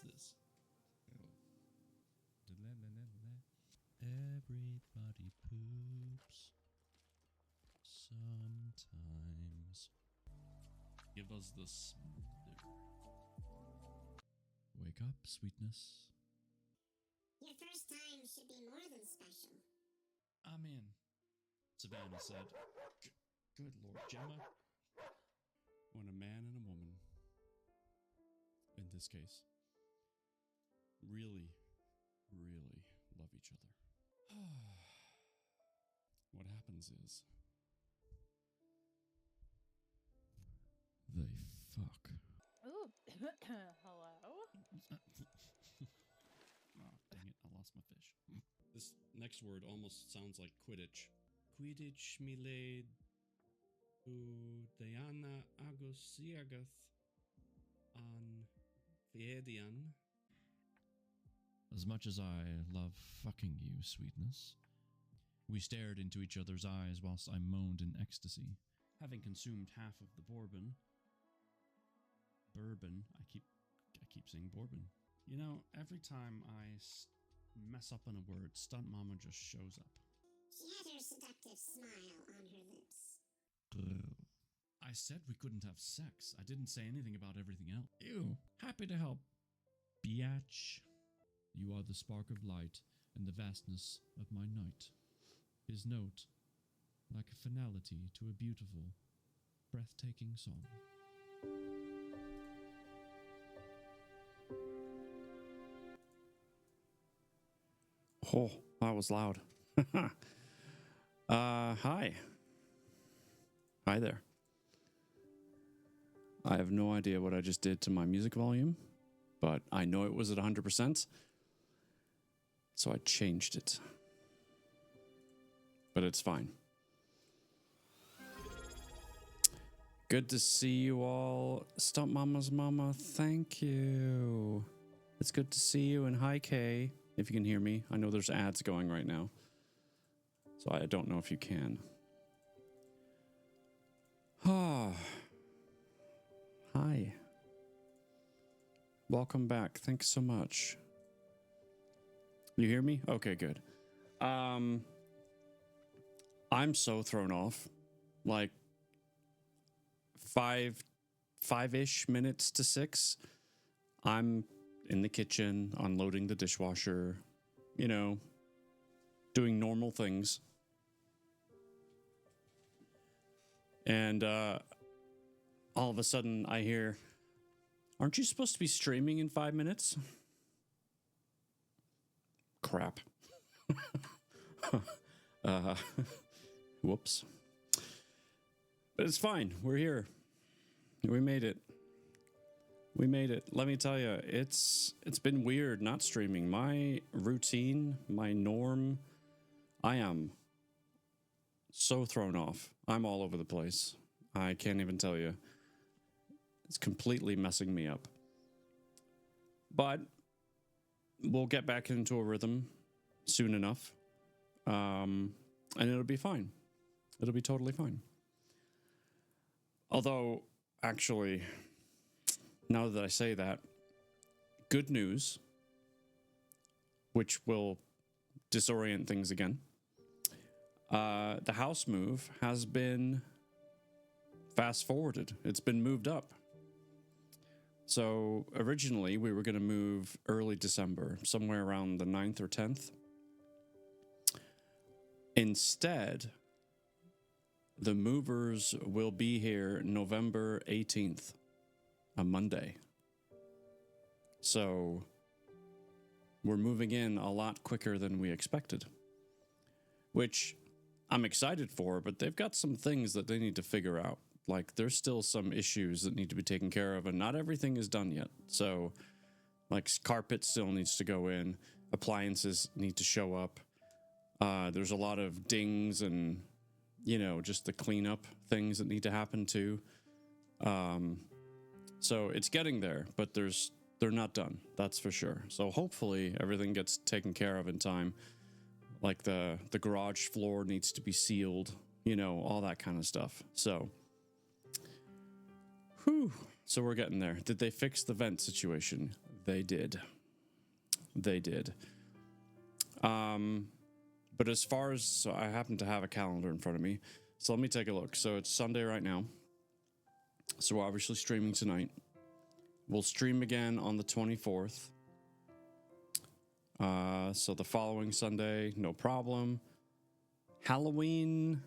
this? Everybody poops sometimes. Give us this. Wake up, sweetness. Your first time should be more than special. I'm in, Savannah said. Good Lord, Gemma. When a man and a woman, in this case, really, really love each other, what happens is they fuck. Ooh, hello? Oh, dang it, I lost my fish. This next word almost sounds like Quidditch. Quidditch milade Diana Agosiagath an Fiedian. As much as I love fucking you, sweetness, we stared into each other's eyes whilst I moaned in ecstasy. Having consumed half of the bourbon, I keep saying bourbon. You know, every time I mess up on a word, Stunt Mama just shows up. She had her seductive smile on her lips. I said we couldn't have sex. I didn't say anything about everything else. Ew. Happy to help. Biatch. You are the spark of light in the vastness of my night. His note, like a finality to a beautiful, breathtaking song. Oh, that was loud. Hi. Hi there. I have no idea what I just did to my music volume, but I know it was at 100%, so I changed it. But it's fine. Good to see you all. Stump Mama's mama, thank you. It's good to see you, and hi, Kay, if you can hear me. I know there's ads going right now, so I don't know if you can. Ah. Hi. Welcome back. Thanks so much. You hear me? Okay, good. I'm so thrown off. Like 5-ish minutes to 6. I'm in the kitchen, unloading the dishwasher, you know, doing normal things. And all of a sudden I hear, aren't you supposed to be streaming in 5 minutes? Crap. Whoops. But it's fine. We're here. We made it. We made it. Let me tell you, it's been weird not streaming. My routine, my norm, I am so thrown off. I'm all over the place. I can't even tell you. It's completely messing me up. But we'll get back into a rhythm soon enough. And it'll be fine. It'll be totally fine. Although, actually, now that I say that, good news, which will disorient things again. The house move has been fast forwarded. It's been moved up. So originally we were going to move early December, somewhere around the 9th or 10th. Instead, the movers will be here November 18th, a Monday. So we're moving in a lot quicker than we expected, which I'm excited for, but they've got some things that they need to figure out. Like, there's still some issues that need to be taken care of, and not everything is done yet. So, like, carpet still needs to go in. Appliances need to show up. There's a lot of dings and, you know, just the cleanup things that need to happen, too. So it's getting there, but they're not done. That's for sure. So hopefully everything gets taken care of in time. Like, the garage floor needs to be sealed, you know, all that kind of stuff. So... whew. So we're getting there. Did they fix the vent situation? They did. They did. But as far as, so I happen to have a calendar in front of me. So let me take a look. So it's Sunday right now. So we're obviously streaming tonight. We'll stream again on the 24th. So the following Sunday, no problem. Halloween,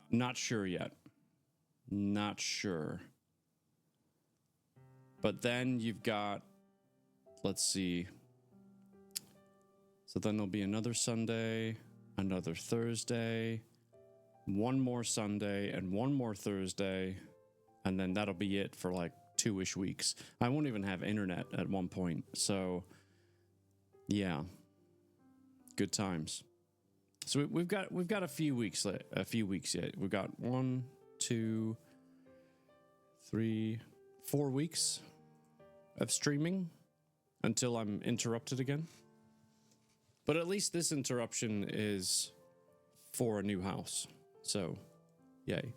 not sure yet. Not sure. But then you've got, let's see. So then there'll be another Sunday, another Thursday, one more Sunday, and one more Thursday. And then that'll be it for like 2-ish weeks. I won't even have internet at one point. So, yeah. Good times. So we've got a few weeks yet. We've got 1, 2, 3, 4 weeks of streaming until I'm interrupted again. But at least this interruption is for a new house. So, yay.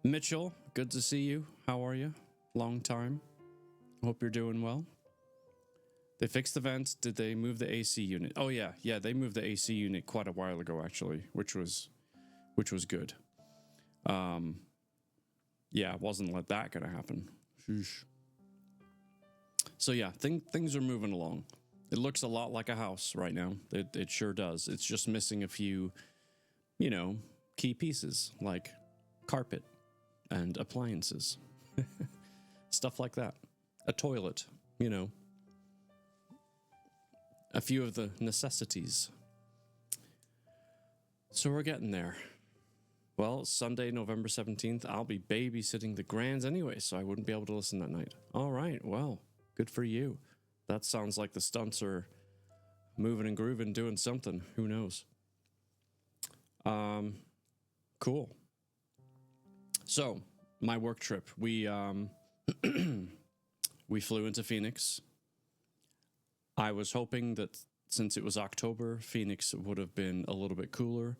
Mitchell, good to see you. How are you? Long time. Hope you're doing well. They fixed the vent. Did they move the AC unit? Oh yeah, they moved the AC unit quite a while ago actually, which was good. Yeah, it wasn't let that gonna happen. Sheesh. So yeah, things are moving along. It looks a lot like a house right now. It sure does. It's just missing a few, key pieces like carpet and appliances. Stuff like that. A toilet, a few of the necessities. So we're getting there. Well, Sunday, November 17th, I'll be babysitting the grands anyway, so I wouldn't be able to listen that night. All right, well, good for you. That sounds like the stunts are moving and grooving, doing something. Who knows? Cool. So, my work trip. We we flew into Phoenix. I was hoping that since it was October, Phoenix would have been a little bit cooler.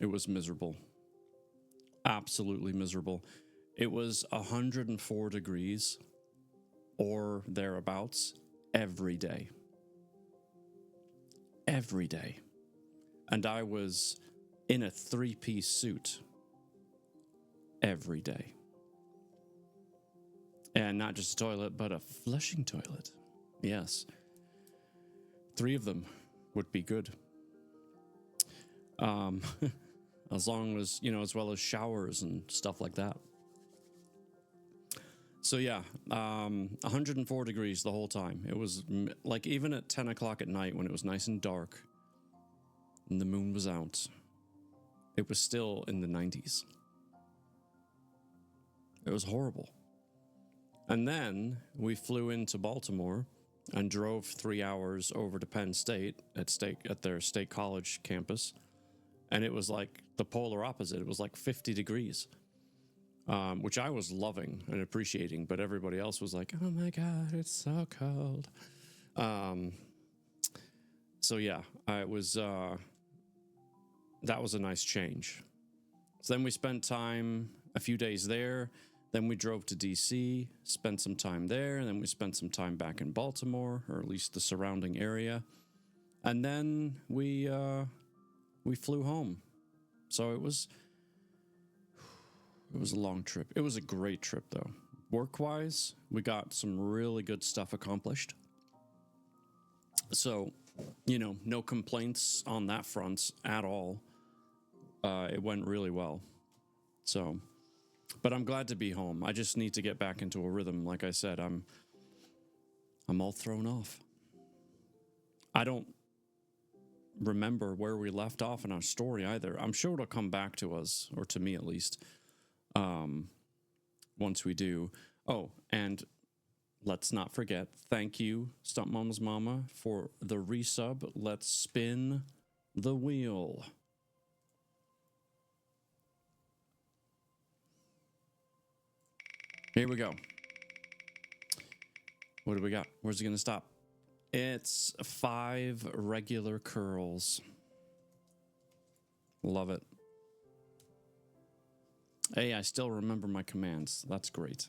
It was miserable. Absolutely miserable. It was 104 degrees or thereabouts every day. Every day. And I was in a 3-piece suit every day. And not just a toilet, but a flushing toilet. Yes. 3 of them would be good. As long as, as well as showers and stuff like that. So yeah, 104 degrees the whole time. It was like even at 10 o'clock at night when it was nice and dark and the moon was out, it was still in the 90s. It was horrible. And then we flew into Baltimore and drove 3 hours over to Penn State at their State College campus. And it was like the polar opposite. It was like 50 degrees, which I was loving and appreciating. But everybody else was like, oh my God, it's so cold. So yeah, that was a nice change. So then we spent time, a few days there. Then we drove to DC, spent some time there. And then we spent some time back in Baltimore, or at least the surrounding area. And then we flew home. So it was a long trip. It was a great trip, though. Work-wise, we got some really good stuff accomplished. So, no complaints on that front at all. It went really well. So, but I'm glad to be home. I just need to get back into a rhythm. Like I said, I'm all thrown off. I don't remember where we left off in our story either. I'm sure it'll come back to us, or to me at least, once we do. Oh, and let's not forget, thank you, Stump Mama's Mama, for the resub. Let's spin the wheel. Here we go. What do we got? Where's it going to stop? It's 5 regular curls. Love it. Hey, I still remember my commands. That's great.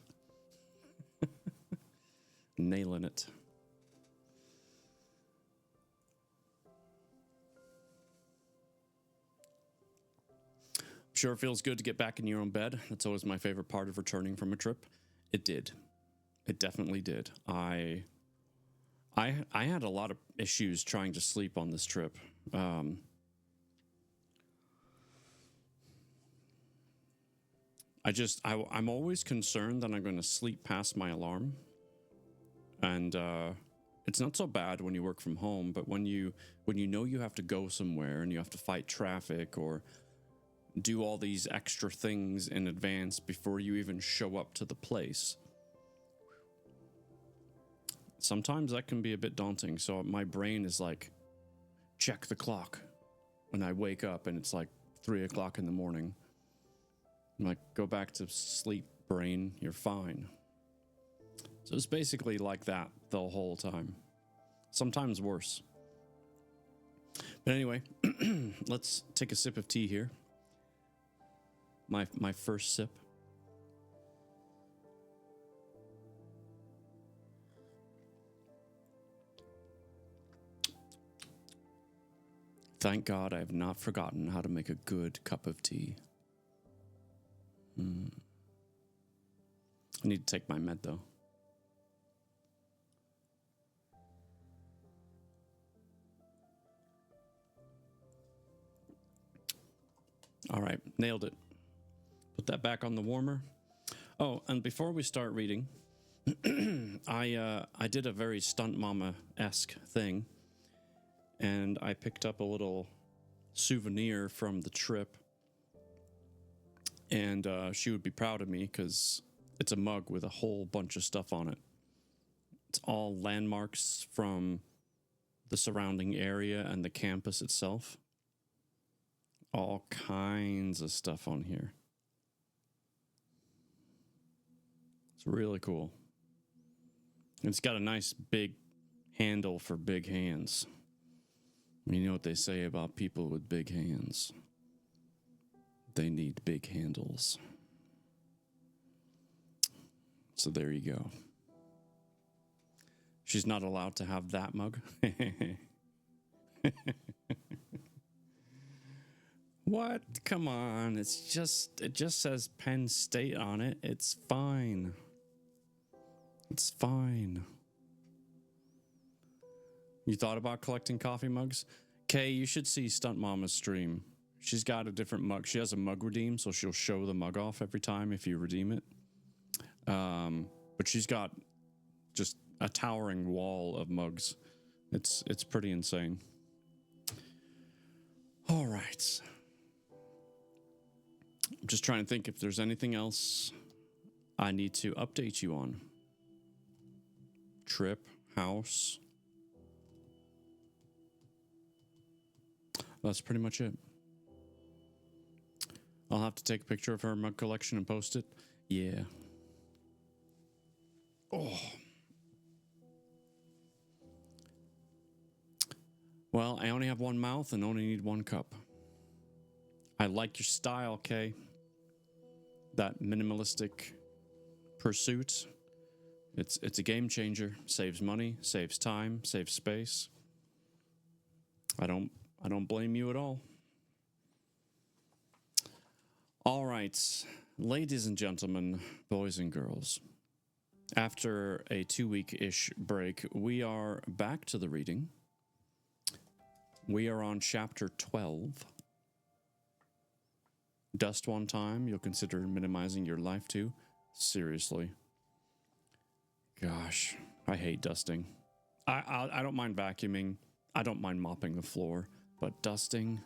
Nailing it. Sure feels good to get back in your own bed. That's always my favorite part of returning from a trip. It did. It definitely did. I had a lot of issues trying to sleep on this trip. I'm always concerned that I'm going to sleep past my alarm. And it's not so bad when you work from home, but when you know you have to go somewhere and you have to fight traffic or do all these extra things in advance before you even show up to the place, sometimes that can be a bit daunting. So my brain is like, check the clock when I wake up and it's like 3 o'clock in the morning. I'm like, go back to sleep, brain, you're fine. So it's basically like that the whole time. Sometimes worse. But anyway, let's take a sip of tea here. My first sip. Thank God I have not forgotten how to make a good cup of tea. I need to take my med though. All right, nailed it. Put that back on the warmer. Oh, and before we start reading, I did a very stunt mama-esque thing, and I picked up a little souvenir from the trip, and she would be proud of me because it's a mug with a whole bunch of stuff on it. It's all landmarks from the surrounding area and the campus itself. All kinds of stuff on here. It's really cool. It's got a nice big handle for big hands. You know what they say about people with big hands? They need big handles. So there you go. She's not allowed to have that mug. What? Come on. It just says Penn State on it. It's fine. It's fine. You thought about collecting coffee mugs? Kay, you should see Stunt Mama's stream. She's got a different mug. She has a mug redeem, so she'll show the mug off every time if you redeem it. But she's got just a towering wall of mugs. It's pretty insane. All right. I'm just trying to think if there's anything else I need to update you on. Trip, house. That's pretty much it. I'll have to take a picture of her mug collection and post it. Yeah. Oh. Well, I only have one mouth and only need one cup. I like your style, Kay. That minimalistic pursuit. It's a game changer. Saves money, saves time, saves space. I don't blame you at all. All right, ladies and gentlemen, boys and girls. After a 2-week-ish break, we are back to the reading. We are on chapter 12. Dust one time, you'll consider minimizing your life too. Seriously. Gosh, I hate dusting. I don't mind vacuuming. I don't mind mopping the floor, but dusting...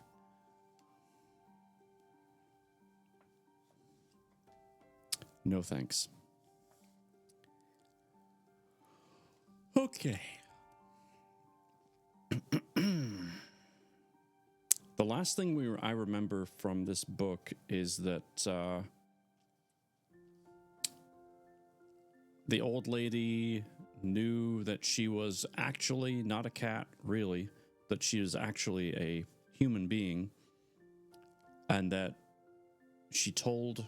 no thanks. Okay. The last thing I remember from this book is that the old lady knew that she was actually not a cat, really, that she was actually a human being, and that she told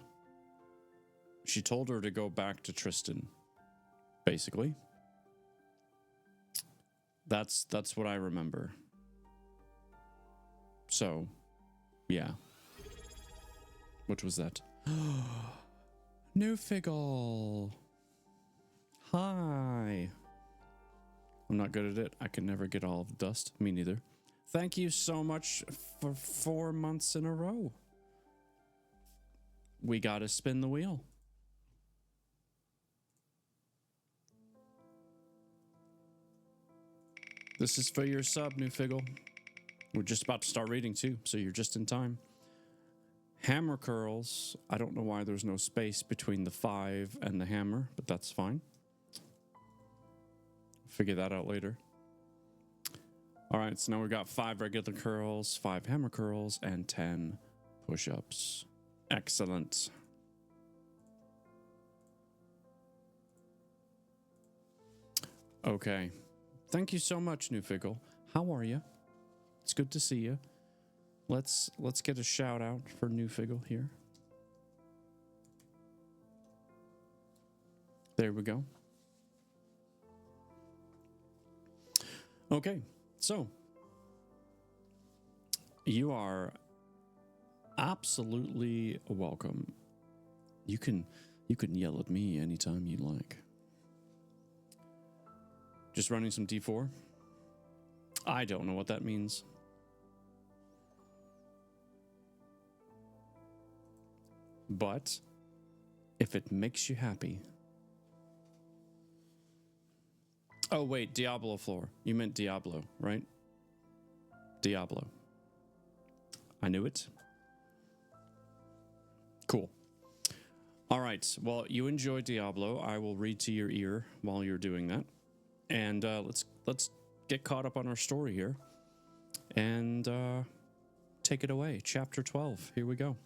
She told her to go back to Tristan, basically. That's what I remember. So, yeah. What was that? New Figgle. Hi. I'm not good at it. I can never get all of the dust. Me neither. Thank you so much for 4 months in a row. We gotta spin the wheel. This is for your sub, New Figgle. We're just about to start reading too, so you're just in time. Hammer curls. I don't know why there's no space between the 5 and the hammer, but that's fine. Figure that out later. All right, so now we got 5 regular curls, 5 hammer curls, and 10 push-ups. Excellent. Okay. Thank you so much, New Figgle. How are you? It's good to see you. Let's get a shout out for New Figgle here. There we go. Okay, so you are absolutely welcome. You can yell at me anytime you like. Just running some D4. I don't know what that means. But if it makes you happy. Oh, wait, Diablo floor. You meant Diablo, right? Diablo. I knew it. Cool. All right. Well, you enjoy Diablo. I will read to your ear while you're doing that. And let's get caught up on our story here. And take it away. Chapter 12. Here we go.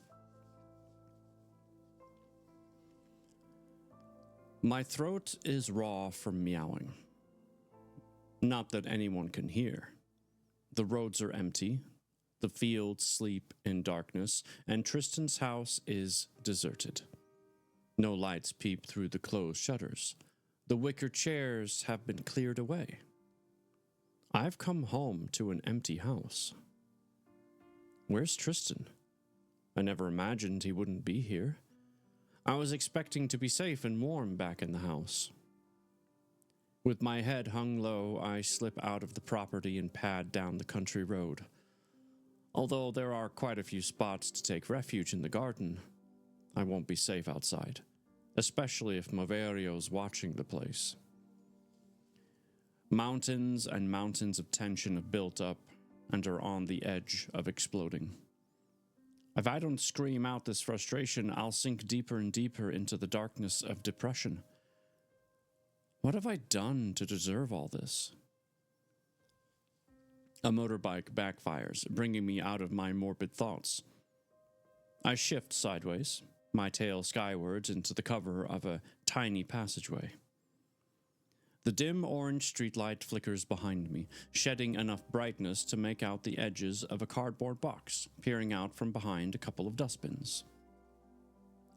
My throat is raw from meowing. Not that anyone can hear. The roads are empty. The fields sleep in darkness, and Tristan's house is deserted. No lights peep through the closed shutters. The wicker chairs have been cleared away. I've come home to an empty house. Where's Tristan? I never imagined he wouldn't be here. I was expecting to be safe and warm back in the house. With my head hung low, I slip out of the property and pad down the country road. Although there are quite a few spots to take refuge in the garden, I won't be safe outside, especially if Maverio's watching the place. Mountains and mountains of tension have built up and are on the edge of exploding. If I don't scream out this frustration, I'll sink deeper and deeper into the darkness of depression. What have I done to deserve all this? A motorbike backfires, bringing me out of my morbid thoughts. I shift sideways, my tail skywards into the cover of a tiny passageway. The dim orange streetlight flickers behind me, shedding enough brightness to make out the edges of a cardboard box, peering out from behind a couple of dustbins.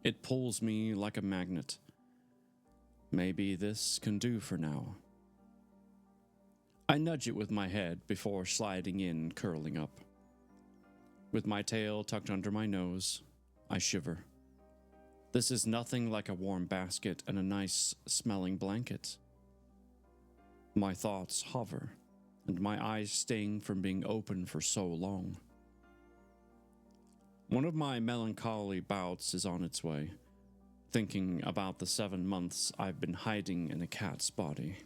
It pulls me like a magnet. Maybe this can do for now. I nudge it with my head before sliding in and curling up. With my tail tucked under my nose, I shiver. This is nothing like a warm basket and a nice smelling blanket. My thoughts hover, and my eyes sting from being open for so long. One of my melancholy bouts is on its way, thinking about the 7 months I've been hiding in a cat's body.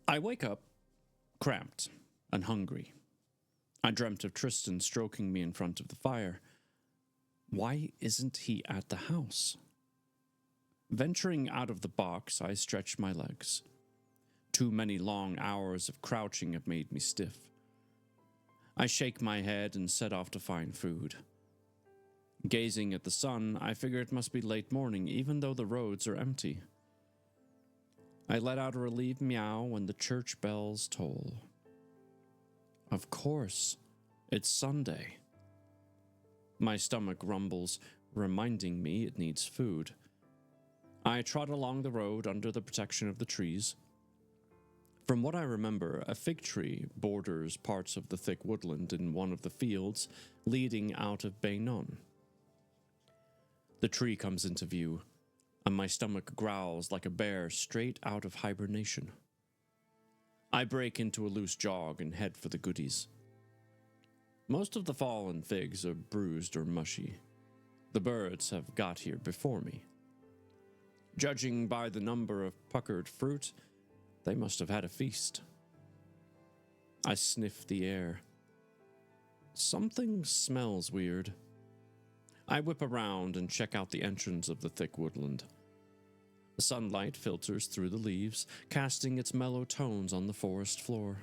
I wake up, cramped and hungry. I dreamt of Tristan stroking me in front of the fire. Why isn't he at the house? Venturing out of the box, I stretch my legs. Too many long hours of crouching have made me stiff. I shake my head and set off to find food. Gazing at the sun, I figure it must be late morning, even though the roads are empty. I let out a relieved meow when the church bells toll. Of course, it's Sunday. My stomach rumbles, reminding me it needs food. I trot along the road under the protection of the trees. From what I remember, a fig tree borders parts of the thick woodland in one of the fields leading out of Bainon. The tree comes into view, and my stomach growls like a bear straight out of hibernation. I break into a loose jog and head for the goodies. Most of the fallen figs are bruised or mushy. The birds have got here before me. Judging by the number of puckered fruit, they must have had a feast. I sniff the air. Something smells weird. I whip around and check out the entrance of the thick woodland. The sunlight filters through the leaves, casting its mellow tones on the forest floor.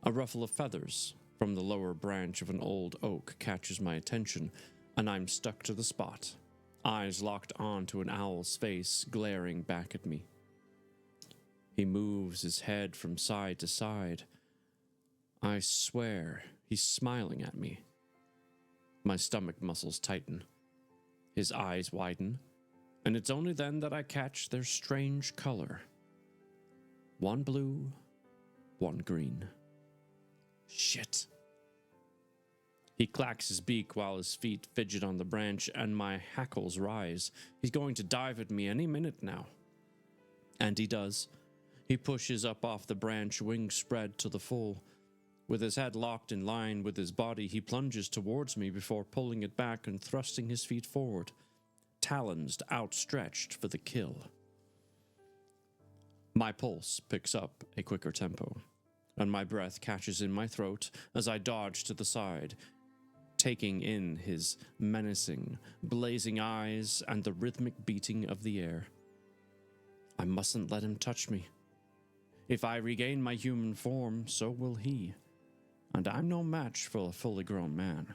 A ruffle of feathers from the lower branch of an old oak catches my attention, and I'm stuck to the spot, eyes locked onto an owl's face glaring back at me. He moves his head from side to side. I swear he's smiling at me. My stomach muscles tighten. His eyes widen, and it's only then that I catch their strange color. One blue, one green. Shit. He clacks his beak while his feet fidget on the branch, and my hackles rise. He's going to dive at me any minute now. And he does. He pushes up off the branch, wings spread to the full. With his head locked in line with his body, he plunges towards me before pulling it back and thrusting his feet forward, talons outstretched for the kill. My pulse picks up a quicker tempo, and my breath catches in my throat as I dodge to the side, taking in his menacing, blazing eyes and the rhythmic beating of the air. I mustn't let him touch me. If I regain my human form, so will he, and I'm no match for a fully grown man.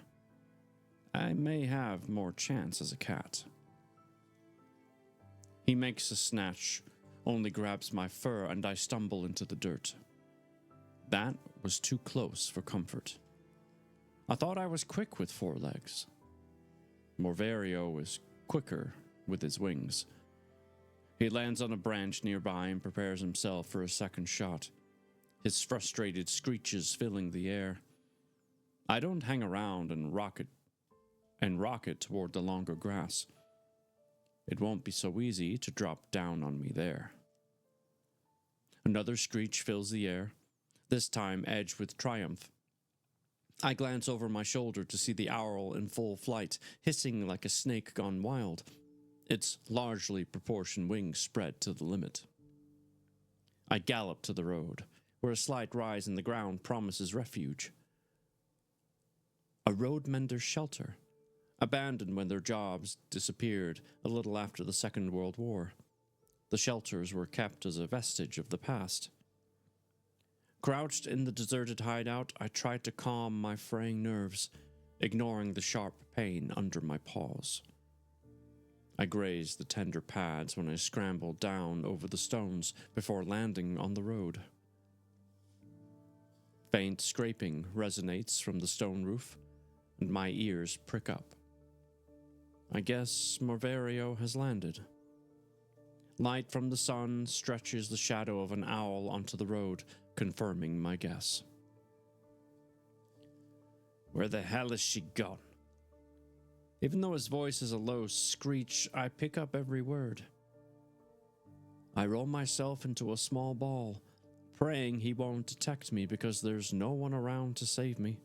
I may have more chance as a cat. He makes a snatch, only grabs my fur, and I stumble into the dirt. That was too close for comfort. I thought I was quick with 4 legs. Morvario is quicker with his wings. He lands on a branch nearby and prepares himself for a second shot, his frustrated screeches filling the air. I don't hang around and rocket toward the longer grass. It won't be so easy to drop down on me there. Another screech fills the air, this time edged with triumph. I glance over my shoulder to see the owl in full flight, hissing like a snake gone wild, its largely proportioned wings spread to the limit. I gallop to the road, where a slight rise in the ground promises refuge. A road mender's shelter, abandoned when their jobs disappeared a little after the Second World War. The shelters were kept as a vestige of the past. Crouched in the deserted hideout, I tried to calm my fraying nerves, ignoring the sharp pain under my paws. I grazed the tender pads when I scrambled down over the stones before landing on the road. Faint scraping resonates from the stone roof, and my ears prick up. I guess Morvario has landed. Light from the sun stretches the shadow of an owl onto the road, confirming my guess. Where the hell is she gone? Even though his voice is a low screech, I pick up every word. I roll myself into a small ball, praying he won't detect me because there's no one around to save me.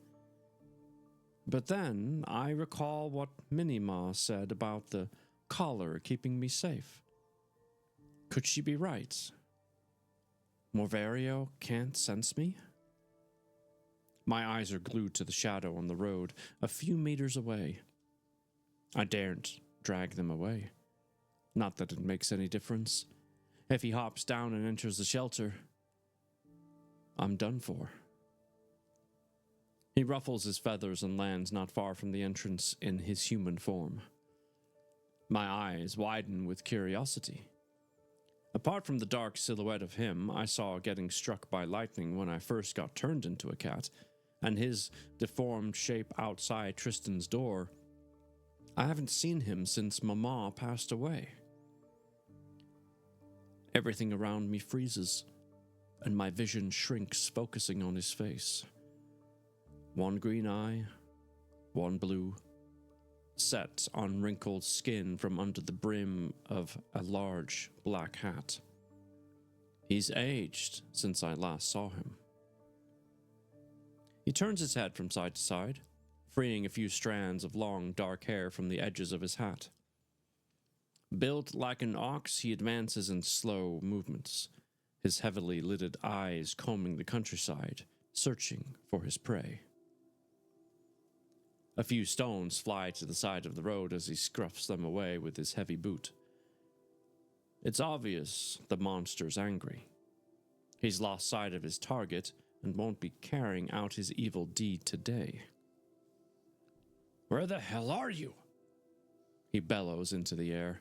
But then I recall what Minima said about the collar keeping me safe. Could she be right? Morvario can't sense me? My eyes are glued to the shadow on the road, a few meters away. I daren't drag them away. Not that it makes any difference. If he hops down and enters the shelter, I'm done for. He ruffles his feathers and lands not far from the entrance in his human form. My eyes widen with curiosity. Apart from the dark silhouette of him I saw getting struck by lightning when I first got turned into a cat, and his deformed shape outside Tristan's door. I haven't seen him since Mama passed away. Everything around me freezes, and my vision shrinks, focusing on his face. One green eye, one blue, set on wrinkled skin from under the brim of a large black hat. He's aged since I last saw him. He turns his head from side to side, freeing a few strands of long, dark hair from the edges of his hat. Built like an ox, he advances in slow movements, his heavily lidded eyes combing the countryside, searching for his prey. A few stones fly to the side of the road as he scruffs them away with his heavy boot. It's obvious the monster's angry. He's lost sight of his target and won't be carrying out his evil deed today. "Where the hell are you?" he bellows into the air.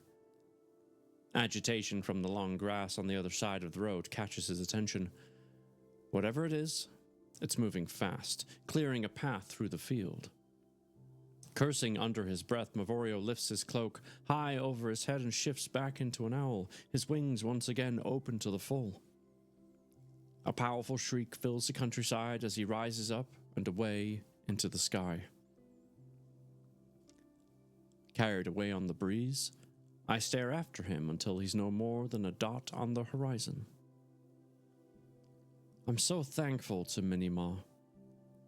Agitation from the long grass on the other side of the road catches his attention. Whatever it is, it's moving fast, clearing a path through the field. Cursing under his breath, Mavorio lifts his cloak high over his head and shifts back into an owl, his wings once again open to the full. A powerful shriek fills the countryside as he rises up and away into the sky. Carried away on the breeze, I stare after him until he's no more than a dot on the horizon. I'm so thankful to Minima.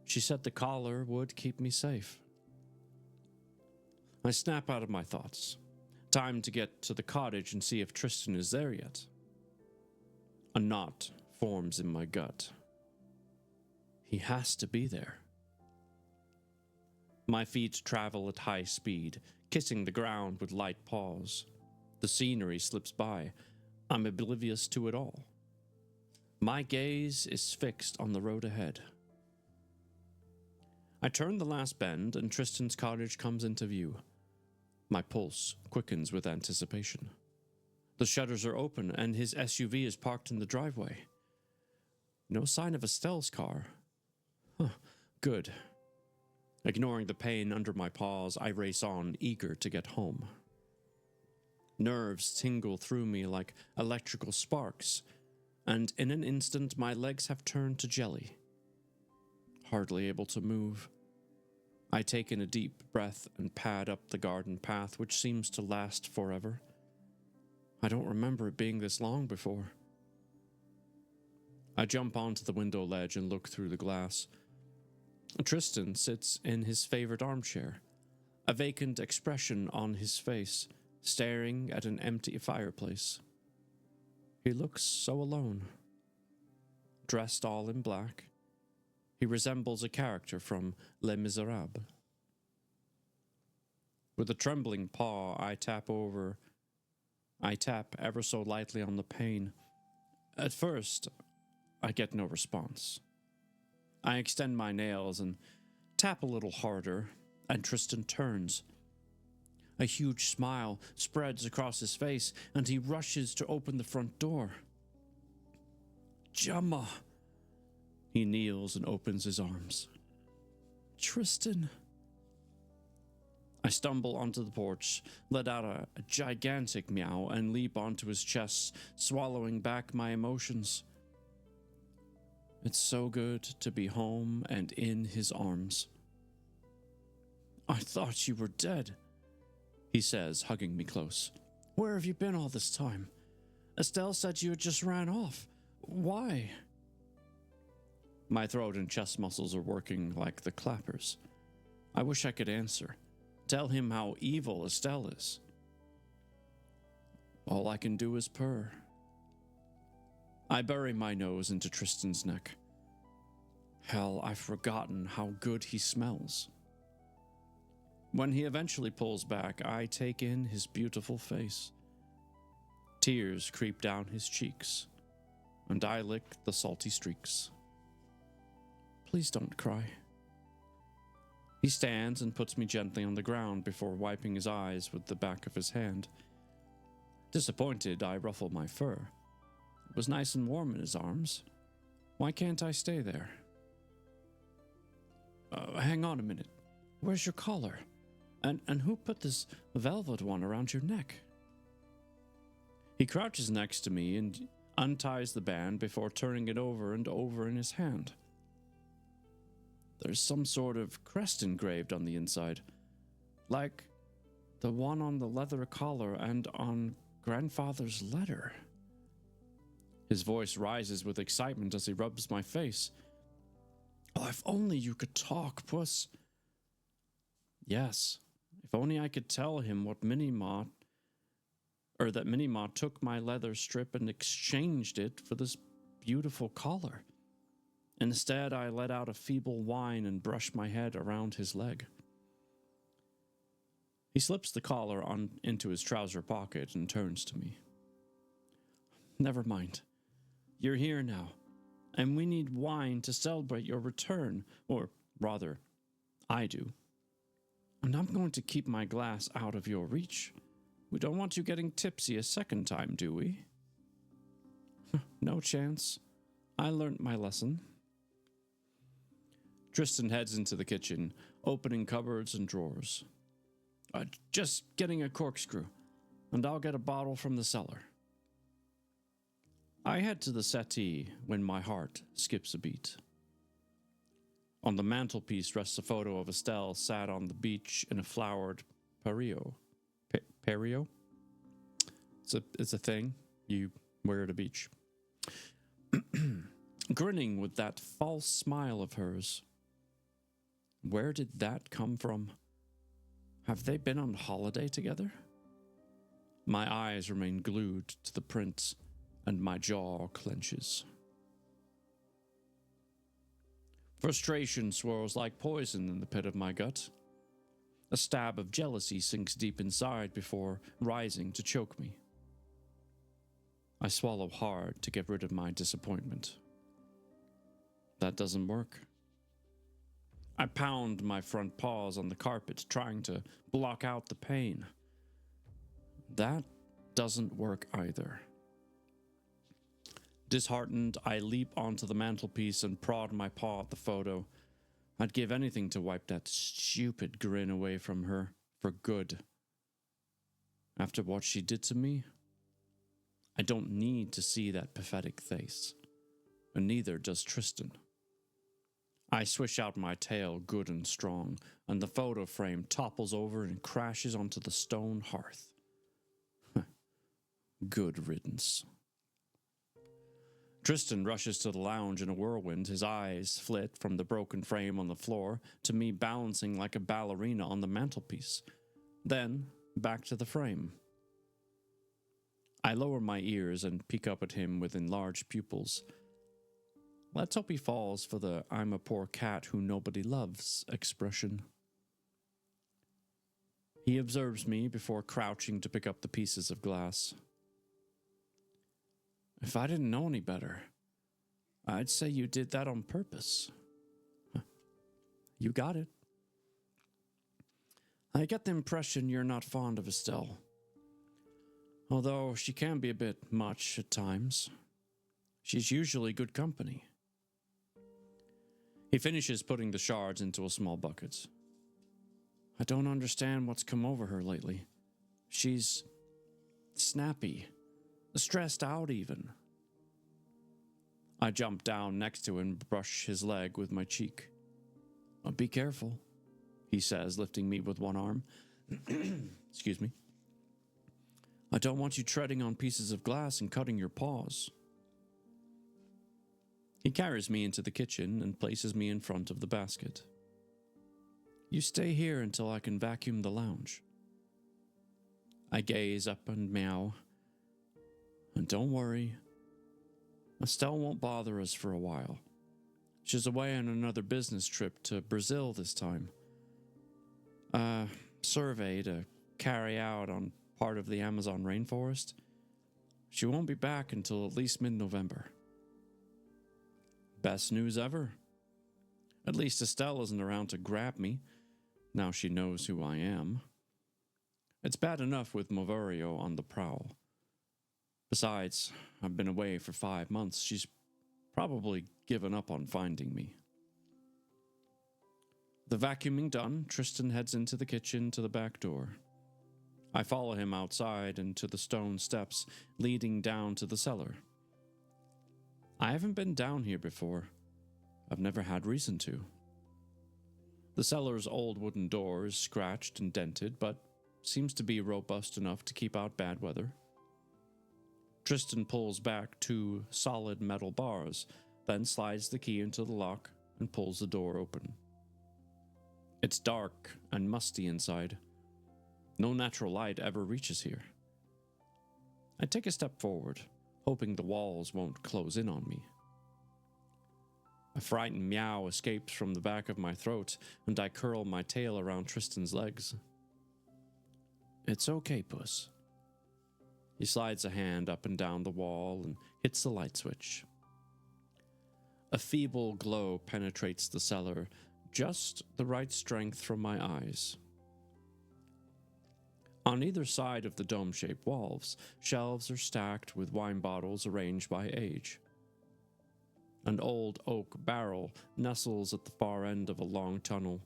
She said the collar would keep me safe. I snap out of my thoughts. Time to get to the cottage and see if Tristan is there yet. A knot forms in my gut. He has to be there. My feet travel at high speed, kissing the ground with light paws. The scenery slips by. I'm oblivious to it all. My gaze is fixed on the road ahead. I turn the last bend and Tristan's cottage comes into view. My pulse quickens with anticipation. The shutters are open and his SUV is parked in the driveway. No sign of Estelle's car. Good. Ignoring the pain under my paws, I race on, eager to get home. Nerves tingle through me like electrical sparks, and in an instant my legs have turned to jelly. Hardly able to move. I take in a deep breath and pad up the garden path, which seems to last forever. I don't remember it being this long before. I jump onto the window ledge and look through the glass. Tristan sits in his favorite armchair, a vacant expression on his face, staring at an empty fireplace. He looks so alone. Dressed all in black, he resembles a character from Les Miserables. With a trembling paw, I tap ever so lightly on the pane. At first, I get no response. I extend my nails and tap a little harder, and Tristan turns. A huge smile spreads across his face, and he rushes to open the front door. Gemma! He kneels and opens his arms. Tristan! I stumble onto the porch, let out a gigantic meow, and leap onto his chest, swallowing back my emotions. It's so good to be home and in his arms. I thought you were dead, he says, hugging me close. Where have you been all this time? Estelle said you had just ran off. Why? My throat and chest muscles are working like the clappers. I wish I could answer. Tell him how evil Estelle is. All I can do is purr. I bury my nose into Tristan's neck. Hell, I've forgotten how good he smells. When he eventually pulls back, I take in his beautiful face. Tears creep down his cheeks, and I lick the salty streaks. Please don't cry. He stands and puts me gently on the ground before wiping his eyes with the back of his hand. Disappointed, I ruffle my fur. It was nice and warm in his arms. Why can't I stay there? Hang on a minute. Where's your collar? And who put this velvet one around your neck? He crouches next to me and unties the band before turning it over and over in his hand. There's some sort of crest engraved on the inside, like the one on the leather collar and on Grandfather's letter. His voice rises with excitement as he rubs my face. Oh, if only you could talk, Puss. Yes, if only I could tell him what that Minnie-Ma took my leather strip and exchanged it for this beautiful collar. Instead, I let out a feeble whine and brushed my head around his leg. He slips the collar into his trouser pocket and turns to me. Never mind. You're here now, and we need wine to celebrate your return, or rather, I do. And I'm going to keep my glass out of your reach. We don't want you getting tipsy a second time, do we? No chance. I learned my lesson. Tristan heads into the kitchen, opening cupboards and drawers. Just getting a corkscrew, and I'll get a bottle from the cellar. I head to the settee when my heart skips a beat. On the mantelpiece rests a photo of Estelle sat on the beach in a flowered pareo. Pareo? It's a thing you wear at a beach. Grinning with that false smile of hers. Where did that come from? Have they been on holiday together? My eyes remain glued to the print, and my jaw clenches. Frustration swirls like poison in the pit of my gut. A stab of jealousy sinks deep inside before rising to choke me. I swallow hard to get rid of my disappointment. That doesn't work. I pound my front paws on the carpet, trying to block out the pain. That doesn't work either. Disheartened, I leap onto the mantelpiece and prod my paw at the photo. I'd give anything to wipe that stupid grin away from her for good. After what she did to me, I don't need to see that pathetic face, and neither does Tristan. I swish out my tail good and strong, and the photo frame topples over and crashes onto the stone hearth. Good riddance. Tristan rushes to the lounge in a whirlwind, his eyes flit from the broken frame on the floor to me balancing like a ballerina on the mantelpiece, then back to the frame. I lower my ears and peek up at him with enlarged pupils. Let's hope he falls for the "I'm a poor cat who nobody loves" expression. He observes me before crouching to pick up the pieces of glass. If I didn't know any better, I'd say you did that on purpose. You got it. I get the impression you're not fond of Estelle. Although she can be a bit much at times. She's usually good company. He finishes putting the shards into a small bucket. I don't understand what's come over her lately. She's snappy, stressed out even. I jump down next to him and brush his leg with my cheek. Be careful, he says, lifting me with one arm. Excuse me. I don't want you treading on pieces of glass and cutting your paws. He carries me into the kitchen and places me in front of the basket. You stay here until I can vacuum the lounge. I gaze up and meow. And don't worry, Estelle won't bother us for a while. She's away on another business trip to Brazil this time. A survey to carry out on part of the Amazon rainforest. She won't be back until at least mid-November. Best news ever. At least Estelle isn't around to grab me, now she knows who I am. It's bad enough with Moverio on the prowl. Besides, I've been away for 5 months. She's probably given up on finding me. The vacuuming done, Tristan heads into the kitchen to the back door. I follow him outside and to the stone steps leading down to the cellar. I haven't been down here before. I've never had reason to. The cellar's old wooden door is scratched and dented, but seems to be robust enough to keep out bad weather. Tristan pulls back 2 solid metal bars, then slides the key into the lock and pulls the door open. It's dark and musty inside. No natural light ever reaches here. I take a step forward, hoping the walls won't close in on me. A frightened meow escapes from the back of my throat, and I curl my tail around Tristan's legs. It's okay, Puss. He slides a hand up and down the wall and hits the light switch. A feeble glow penetrates the cellar, just the right strength from my eyes. On either side of the dome-shaped walls, shelves are stacked with wine bottles arranged by age. An old oak barrel nestles at the far end of a long tunnel,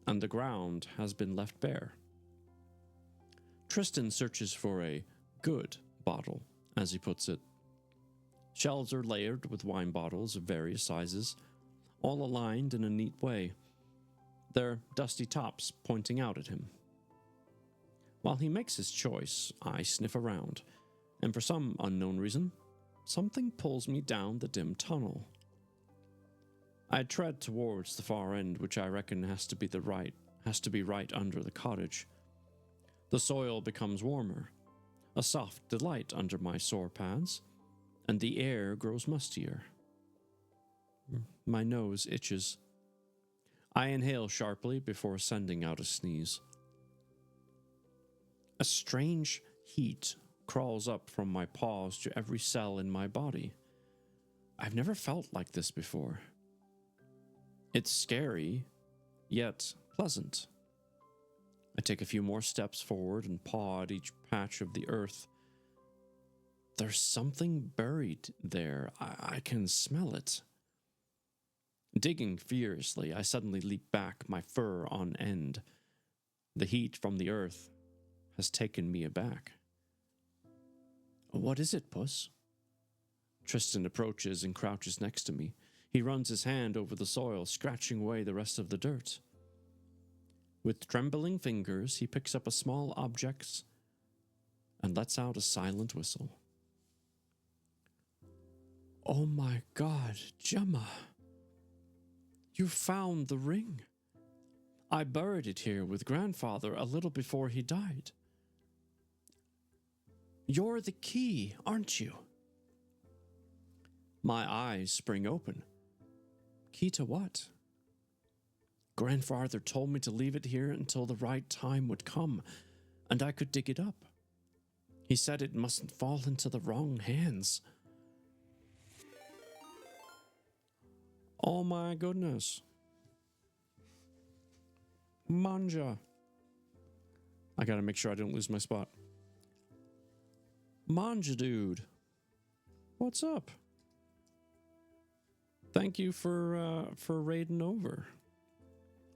and the ground has been left bare. Tristan searches for a good bottle, as he puts it. Shelves are layered with wine bottles of various sizes, all aligned in a neat way, their dusty tops pointing out at him. While he makes his choice, I sniff around, and for some unknown reason, something pulls me down the dim tunnel. I tread towards the far end, which I reckon has to be right under the cottage. The soil becomes warmer, a soft delight under my sore pads, and the air grows mustier. My nose itches. I inhale sharply before sending out a sneeze. A strange heat crawls up from my paws to every cell in my body. I've never felt like this before. It's scary, yet pleasant. I take a few more steps forward and paw at each patch of the earth. There's something buried there. I can smell it. Digging furiously, I suddenly leap back, my fur on end. The heat from the earth has taken me aback. What is it, Puss? Tristan approaches and crouches next to me. He runs his hand over the soil, scratching away the rest of the dirt. With trembling fingers, he picks up a small object and lets out a silent whistle. Oh my God, Gemma! You found the ring. I buried it here with Grandfather a little before he died. You're the key, aren't you? My eyes spring open. Key to what? Grandfather told me to leave it here until the right time would come, and I could dig it up. He said it mustn't fall into the wrong hands. Oh my goodness. Manja. I gotta make sure I don't lose my spot. Manja dude. What's up? Thank you for raiding over.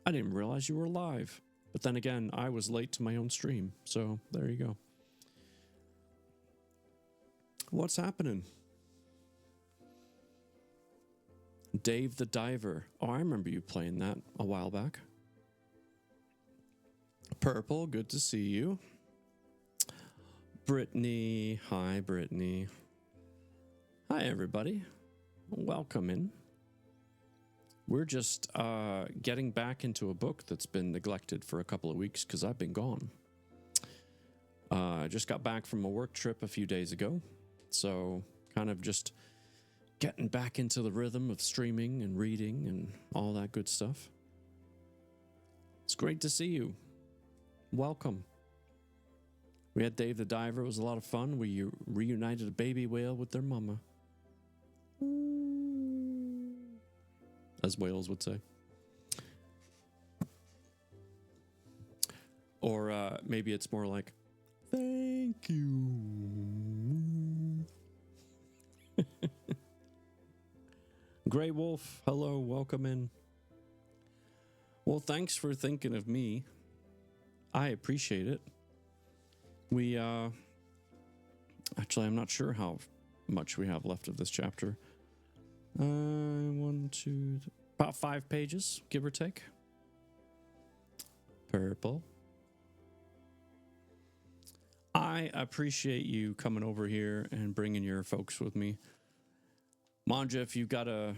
I didn't realize you were live. But then again, I was late to my own stream, so there you go. What's happening? Dave the Diver. Oh, I remember you playing that a while back. Purple, good to see you. Brittany. Hi, Brittany. Hi, everybody. Welcome in. We're just getting back into a book that's been neglected for a couple of weeks because I've been gone. I just got back from a work trip a few days ago, so kind of just getting back into the rhythm of streaming and reading and all that good stuff. It's great to see you. Welcome. We had Dave the Diver. It was a lot of fun. We reunited a baby whale with their mama. As whales would say. Or maybe it's more like, thank you. Grey Wolf, hello, welcome in. Well, thanks for thinking of me. I appreciate it. We, actually, I'm not sure how much we have left of this chapter. About 5 pages, give or take. Purple. I appreciate you coming over here and bringing your folks with me. Manja, if you gotta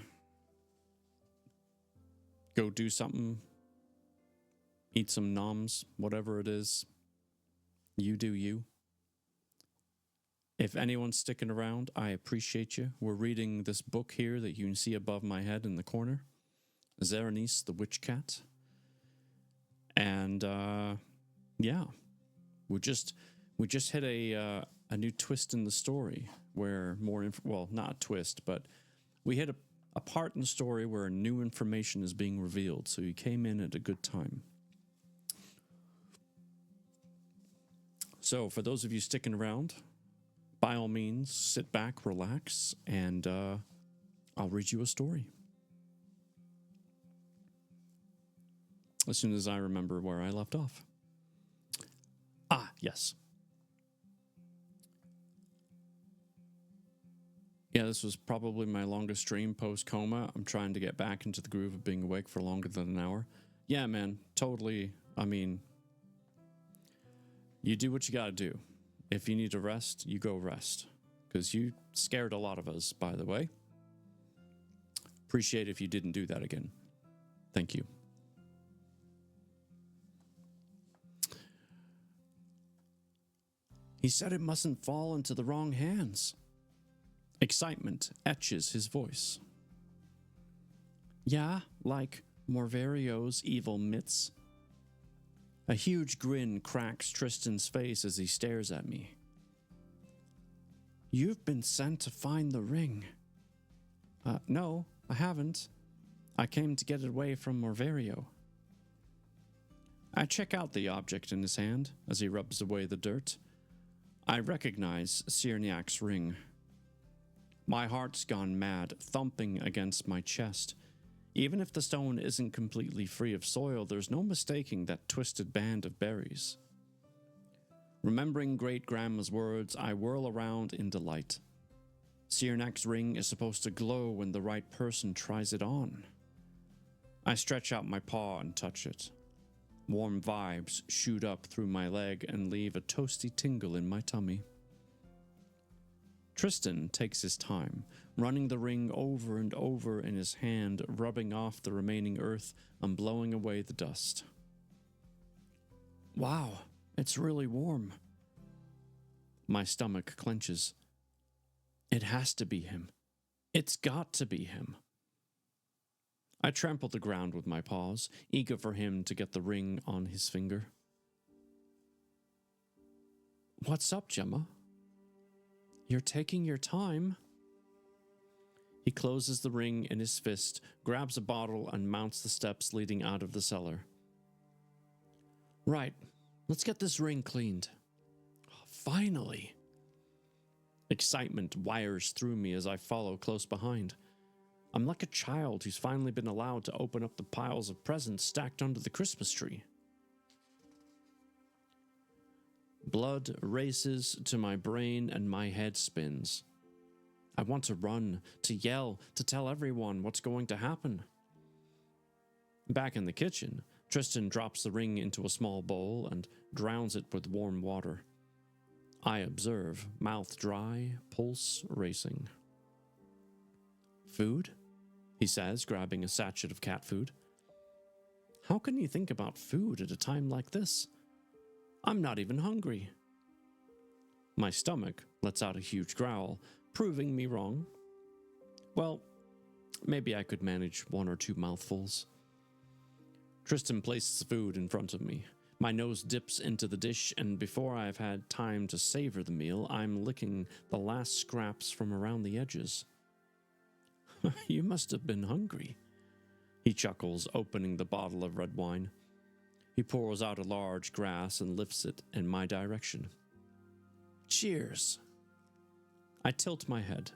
go do something, eat some noms, whatever it is, you do you. If anyone's sticking around, I appreciate you. We're reading this book here that you can see above my head in the corner, Xerenyse The Witch Cat. And yeah, we just hit a new twist in the story where well, not a twist, but we hit a part in the story where new information is being revealed. So you came in at a good time. So for those of you sticking around, by all means, sit back, relax, and I'll read you a story. As soon as I remember where I left off. Ah, yes. Yeah, this was probably my longest stream post-coma. I'm trying to get back into the groove of being awake for longer than an hour. Yeah, man, totally. I mean, you do what you gotta do. If you need to rest, you go rest. Because you scared a lot of us, by the way. Appreciate if you didn't do that again. Thank you. He said it mustn't fall into the wrong hands. Excitement etches his voice. Yeah, like Morvario's evil mitts. A huge grin cracks Tristan's face as he stares at me. You've been sent to find the ring. No, I haven't. I came to get it away from Morvario. I check out the object in his hand as he rubs away the dirt. I recognize Xerenyse's ring. My heart's gone mad, thumping against my chest. Even if the stone isn't completely free of soil, there's no mistaking that twisted band of berries. Remembering Great-Grandma's words, I whirl around in delight. Xerenyse's ring is supposed to glow when the right person tries it on. I stretch out my paw and touch it. Warm vibes shoot up through my leg and leave a toasty tingle in my tummy. Tristan takes his time, running the ring over and over in his hand, rubbing off the remaining earth and blowing away the dust. Wow, it's really warm. My stomach clenches. It has to be him. It's got to be him. I trample the ground with my paws, eager for him to get the ring on his finger. What's up, Gemma? You're taking your time. He closes the ring in his fist, grabs a bottle, and mounts the steps leading out of the cellar. Right, let's get this ring cleaned. Finally. Excitement wires through me as I follow close behind. I'm like a child who's finally been allowed to open up the piles of presents stacked under the Christmas tree. Blood races to my brain and my head spins. I want to run, to yell, to tell everyone what's going to happen. Back in the kitchen, Tristan drops the ring into a small bowl and drowns it with warm water. I observe, mouth dry, pulse racing. Food? He says, grabbing a sachet of cat food. How can you think about food at a time like this? I'm not even hungry. My stomach lets out a huge growl, proving me wrong. Well, maybe I could manage 1 or 2 mouthfuls. Tristan places food in front of me. My nose dips into the dish, and before I've had time to savor the meal, I'm licking the last scraps from around the edges. You must have been hungry, he chuckles, opening the bottle of red wine. He pours out a large glass and lifts it in my direction. Cheers. I tilt my head.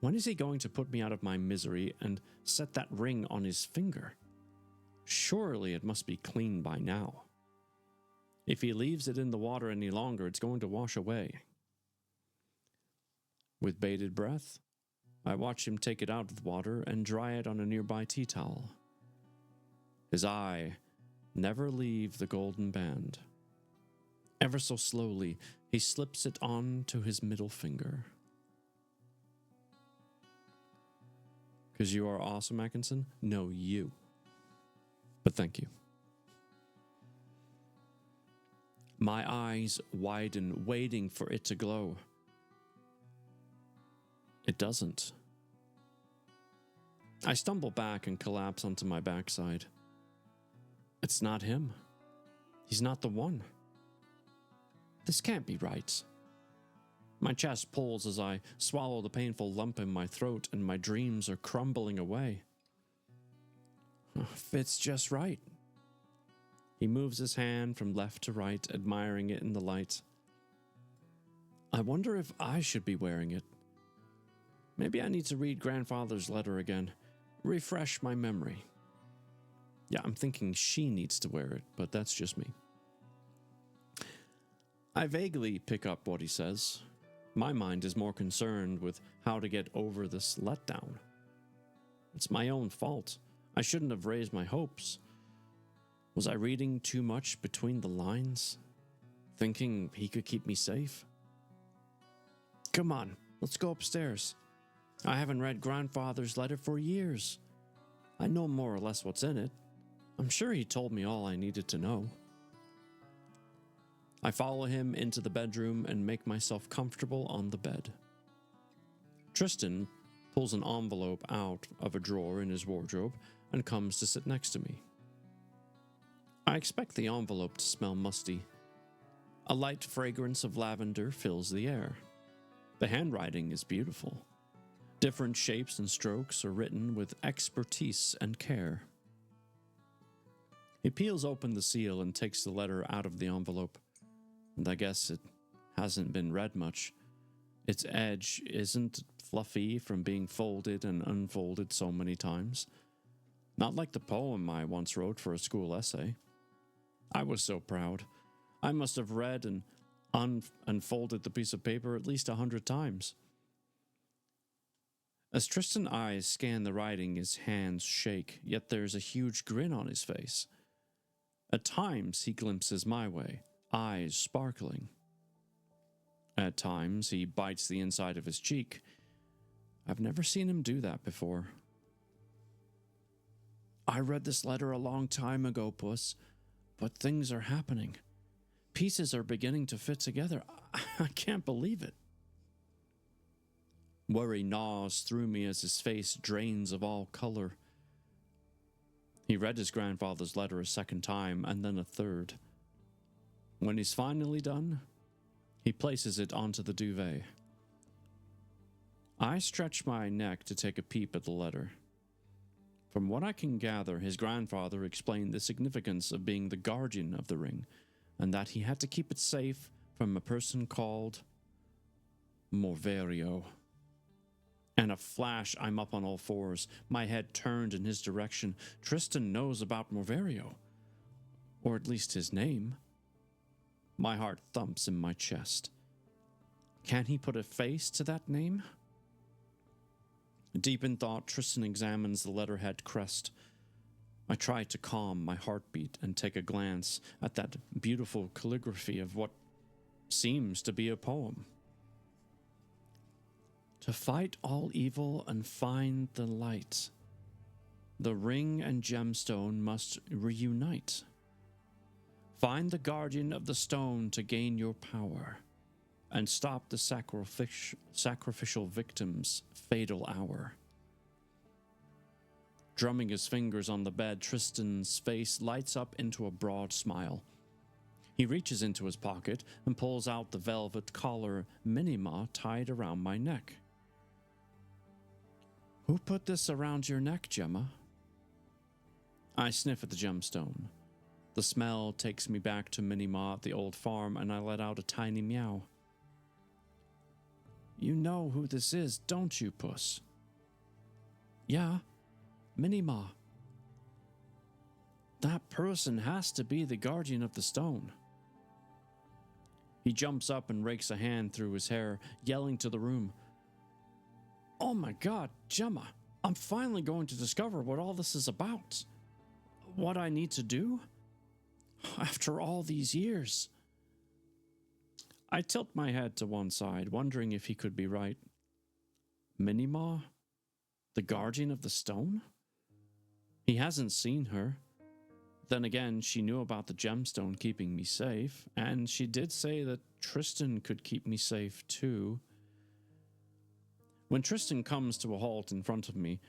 When is he going to put me out of my misery and set that ring on his finger? Surely it must be clean by now. If he leaves it in the water any longer, it's going to wash away. With bated breath, I watch him take it out of the water and dry it on a nearby tea towel. His eye never leave the golden band. Ever so slowly, he slips it on to his middle finger. Because you are awesome, Atkinson? No, you. But thank you. My eyes widen, waiting for it to glow. It doesn't. I stumble back and collapse onto my backside. It's not him. He's not the one. This can't be right. My chest pulls as I swallow the painful lump in my throat, and my dreams are crumbling away. Fits just right. He moves his hand from left to right, admiring it in the light. I wonder if I should be wearing it. Maybe I need to read Grandfather's letter again. Refresh my memory. Yeah, I'm thinking she needs to wear it, but that's just me. I vaguely pick up what he says. My mind is more concerned with how to get over this letdown. It's my own fault. I shouldn't have raised my hopes. Was I reading too much between the lines? Thinking he could keep me safe? Come on, let's go upstairs. I haven't read Grandfather's letter for years. I know more or less what's in it. I'm sure he told me all I needed to know. I follow him into the bedroom and make myself comfortable on the bed. Tristan pulls an envelope out of a drawer in his wardrobe and comes to sit next to me. I expect the envelope to smell musty. A light fragrance of lavender fills the air. The handwriting is beautiful. Different shapes and strokes are written with expertise and care. He peels open the seal and takes the letter out of the envelope. And I guess it hasn't been read much. Its edge isn't fluffy from being folded and unfolded so many times. Not like the poem I once wrote for a school essay. I was so proud. I must have read and unfolded the piece of paper at least 100 times. As Tristan's eyes scan the writing, his hands shake, yet there's a huge grin on his face. At times, he glimpses my way, eyes sparkling. At times, he bites the inside of his cheek. I've never seen him do that before. I read this letter a long time ago, Puss, but things are happening. Pieces are beginning to fit together. I can't believe it. Worry gnaws through me as his face drains of all color. He read his grandfather's letter a second time, and then a third. When he's finally done, he places it onto the duvet. I stretch my neck to take a peep at the letter. From what I can gather, his grandfather explained the significance of being the guardian of the ring, and that he had to keep it safe from a person called Morverio. In a flash, I'm up on all fours, my head turned in his direction. Tristan knows about Morverio, or at least his name. My heart thumps in my chest. Can he put a face to that name? Deep in thought, Tristan examines the letterhead crest. I try to calm my heartbeat and take a glance at that beautiful calligraphy of what seems to be a poem. To fight all evil and find the light, the ring and gemstone must reunite. Find the guardian of the stone to gain your power, and stop the sacrificial victim's fatal hour. Drumming his fingers on the bed, Tristan's face lights up into a broad smile. He reaches into his pocket and pulls out the velvet collar Minima tied around my neck. Who put this around your neck, Gemma? I sniff at the gemstone. The smell takes me back to Minima at the old farm, and I let out a tiny meow. You know who this is, don't you, Puss? Yeah, Minima. That person has to be the guardian of the stone. He jumps up and rakes a hand through his hair, yelling to the room, "Oh my God, Gemma, I'm finally going to discover what all this is about. What I need to do? After all these years." I tilt my head to one side, wondering if he could be right. Minima? The guardian of the stone? He hasn't seen her. Then again, she knew about the gemstone keeping me safe, and she did say that Tristan could keep me safe too. When Tristan comes to a halt in front of me,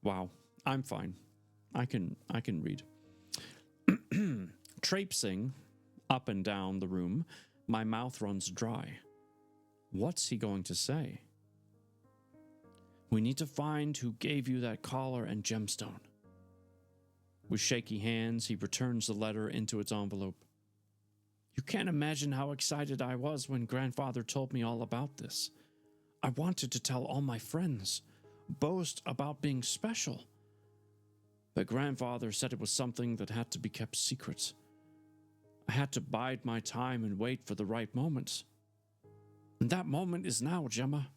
wow, I'm fine. I can read. Traipsing up and down the room, my mouth runs dry. What's he going to say? "We need to find who gave you that collar and gemstone." With shaky hands, he returns the letter into its envelope. "You can't imagine how excited I was when Grandfather told me all about this. I wanted to tell all my friends, boast about being special. But Grandfather said it was something that had to be kept secret. I had to bide my time and wait for the right moment. And that moment is now, Gemma."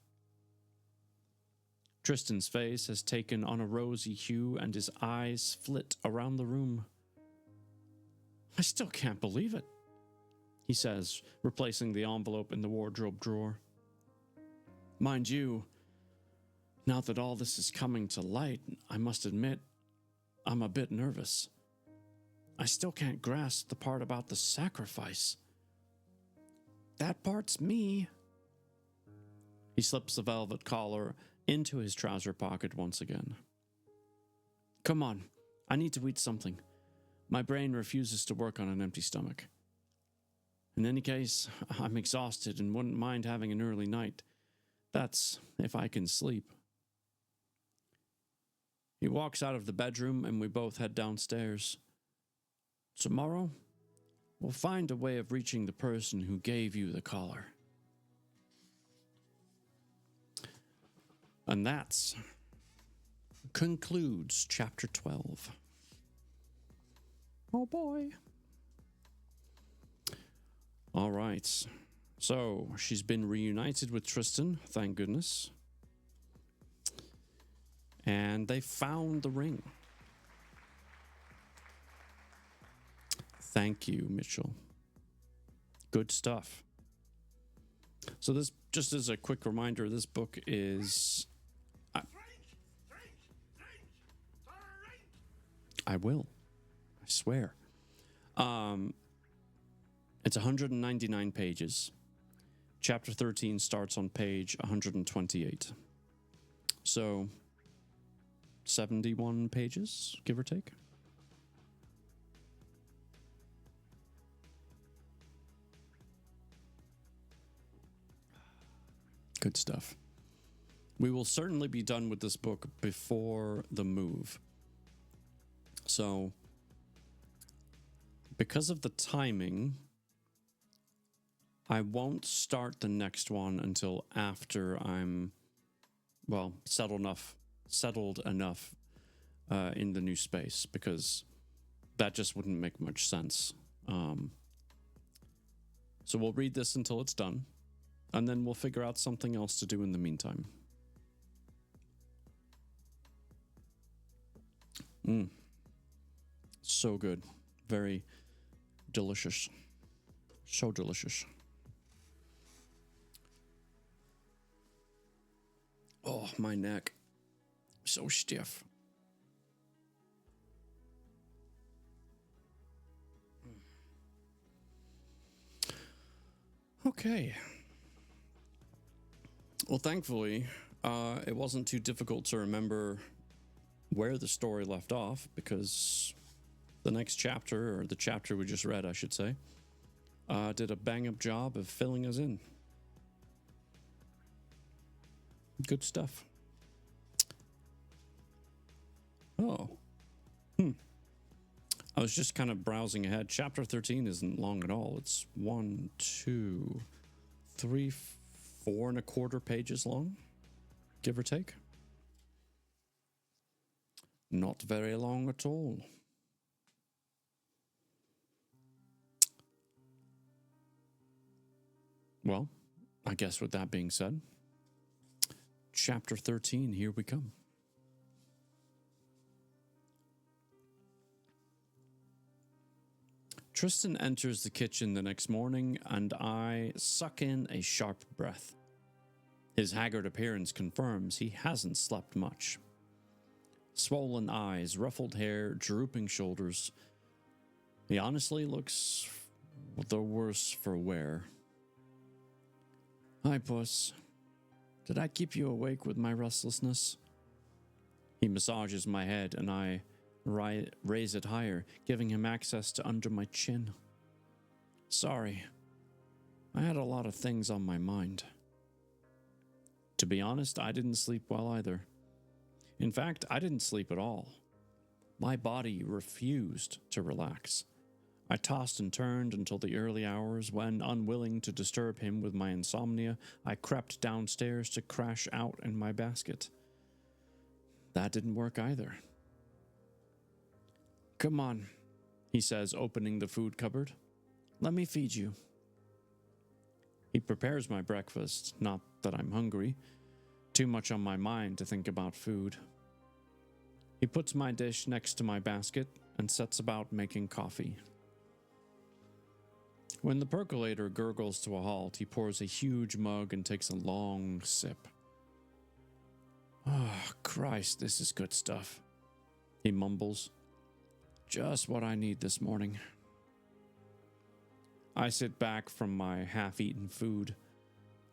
Tristan's face has taken on a rosy hue and his eyes flit around the room. "I still can't believe it," he says, replacing the envelope in the wardrobe drawer. "Mind you, now that all this is coming to light, I must admit, I'm a bit nervous. I still can't grasp the part about the sacrifice. That part's me." He slips the velvet collar into his trouser pocket once again. "Come on, I need to eat something. My brain refuses to work on an empty stomach. In any case, I'm exhausted and wouldn't mind having an early night. That's if I can sleep." He walks out of the bedroom and we both head downstairs. Tomorrow, we'll find a way of reaching the person who gave you the collar. And that concludes chapter 12. Oh boy. All right. So she's been reunited with Tristan, thank goodness. And they found the ring. Thank you, Mitchell. Good stuff. So this, just as a quick reminder, this book is... I will. I swear. It's 199 pages. Chapter 13 starts on page 128. So, 71 pages, give or take. Good stuff. We will certainly be done with this book before the move. So, because of the timing, I won't start the next one until after I'm, well, settled enough in the new space, because that just wouldn't make much sense. So we'll read this until it's done, and then we'll figure out something else to do in the meantime. So good. Very delicious. So delicious. Oh, my neck. So stiff. Okay. Well, thankfully, it wasn't too difficult to remember where the story left off, because the next chapter, or the chapter we just read, I should say, did a bang-up job of filling us in. Good stuff. Oh. I was just kind of browsing ahead. Chapter 13 isn't long at all. It's 1, 2, 3, 4 and a quarter pages long, give or take. Not very long at all. Well, I guess with that being said, chapter 13, here we come. Tristan enters the kitchen the next morning, and I suck in a sharp breath. His haggard appearance confirms he hasn't slept much. Swollen eyes, ruffled hair, drooping shoulders. He honestly looks the worse for wear. Hi, Puss. Did I keep you awake with my restlessness? He massages my head, and I raise it higher, giving him access to under my chin. Sorry. I had a lot of things on my mind. To be honest, I didn't sleep well either. In fact, I didn't sleep at all. My body refused to relax. I tossed and turned until the early hours when, unwilling to disturb him with my insomnia, I crept downstairs to crash out in my basket. That didn't work either. Come on, he says, opening the food cupboard. Let me feed you. He prepares my breakfast, not that I'm hungry. Too much on my mind to think about food. He puts my dish next to my basket and sets about making coffee. When the percolator gurgles to a halt, he pours a huge mug and takes a long sip. Oh, Christ, this is good stuff, he mumbles. Just what I need this morning. I sit back from my half-eaten food.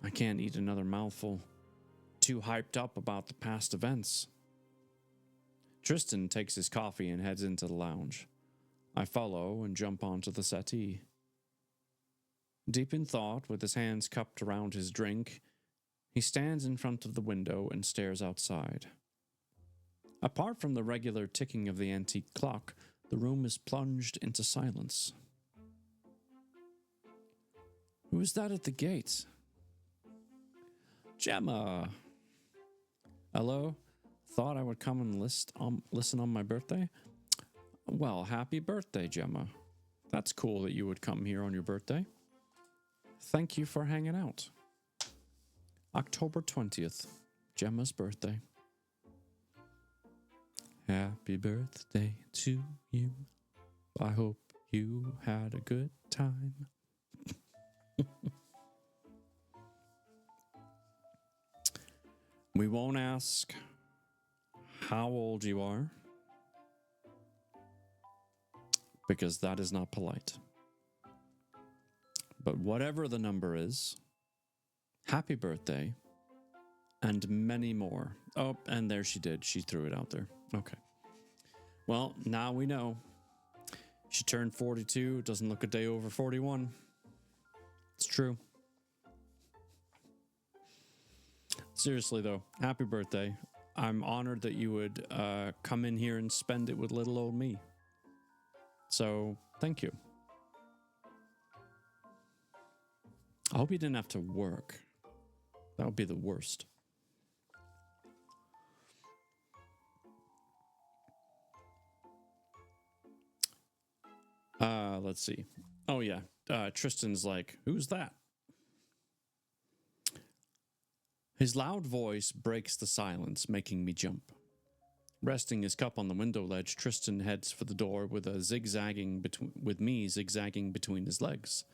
I can't eat another mouthful. Too hyped up about the past events. Tristan takes his coffee and heads into the lounge. I follow and jump onto the settee. Deep in thought, with his hands cupped around his drink, he stands in front of the window and stares outside. Apart from the regular ticking of the antique clock, the room is plunged into silence. Who is that at the gate? Gemma. Hello? Thought I would come and listen on my birthday? Well, happy birthday, Gemma. That's cool that you would come here on your birthday. Thank you for hanging out. October 20th, Gemma's birthday. Happy birthday to you. I hope you had a good time. We won't ask how old you are, because that is not polite. But whatever the number is, happy birthday, and many more. Oh, and there she did. She threw it out there. Okay. Well, now we know. She turned 42, doesn't look a day over 41. It's true. Seriously, though, happy birthday. I'm honored that you would come in here and spend it with little old me. So, thank you. I hope you didn't have to work. That would be the worst. Let's see. Oh, yeah. Tristan's like, who's that? His loud voice breaks the silence, making me jump. Resting his cup on the window ledge, Tristan heads for the door with me zigzagging between his legs.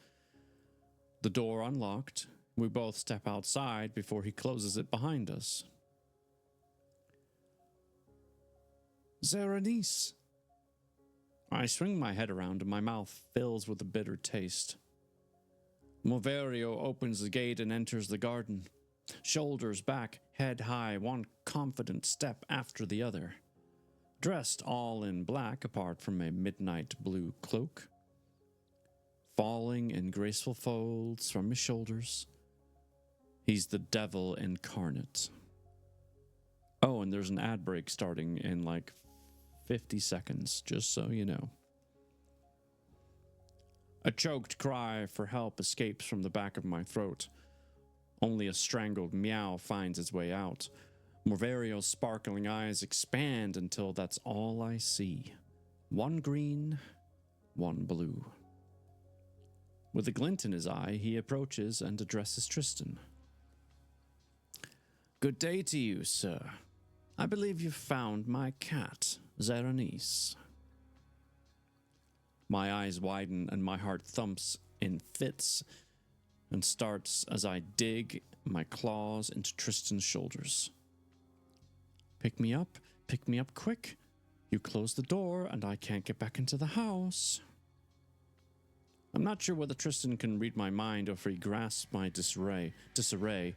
The door unlocked. We both step outside before he closes it behind us. Xerenyse. I swing my head around and my mouth fills with a bitter taste. Moverio opens the gate and enters the garden. Shoulders back, head high, one confident step after the other. Dressed all in black apart from a midnight blue cloak. Falling in graceful folds from his shoulders. He's the devil incarnate. Oh, and there's an ad break starting in like 50 seconds, just so you know. A choked cry for help escapes from the back of my throat. Only a strangled meow finds its way out. Morvario's sparkling eyes expand until that's all I see. One green, one blue. With a glint in his eye, he approaches and addresses Tristan. Good day to you, sir. I believe you've found my cat, Xerenyse. My eyes widen and my heart thumps in fits and starts as I dig my claws into Tristan's shoulders. Pick me up quick. You close the door and I can't get back into the house. I'm not sure whether Tristan can read my mind or if he grasps my disarray.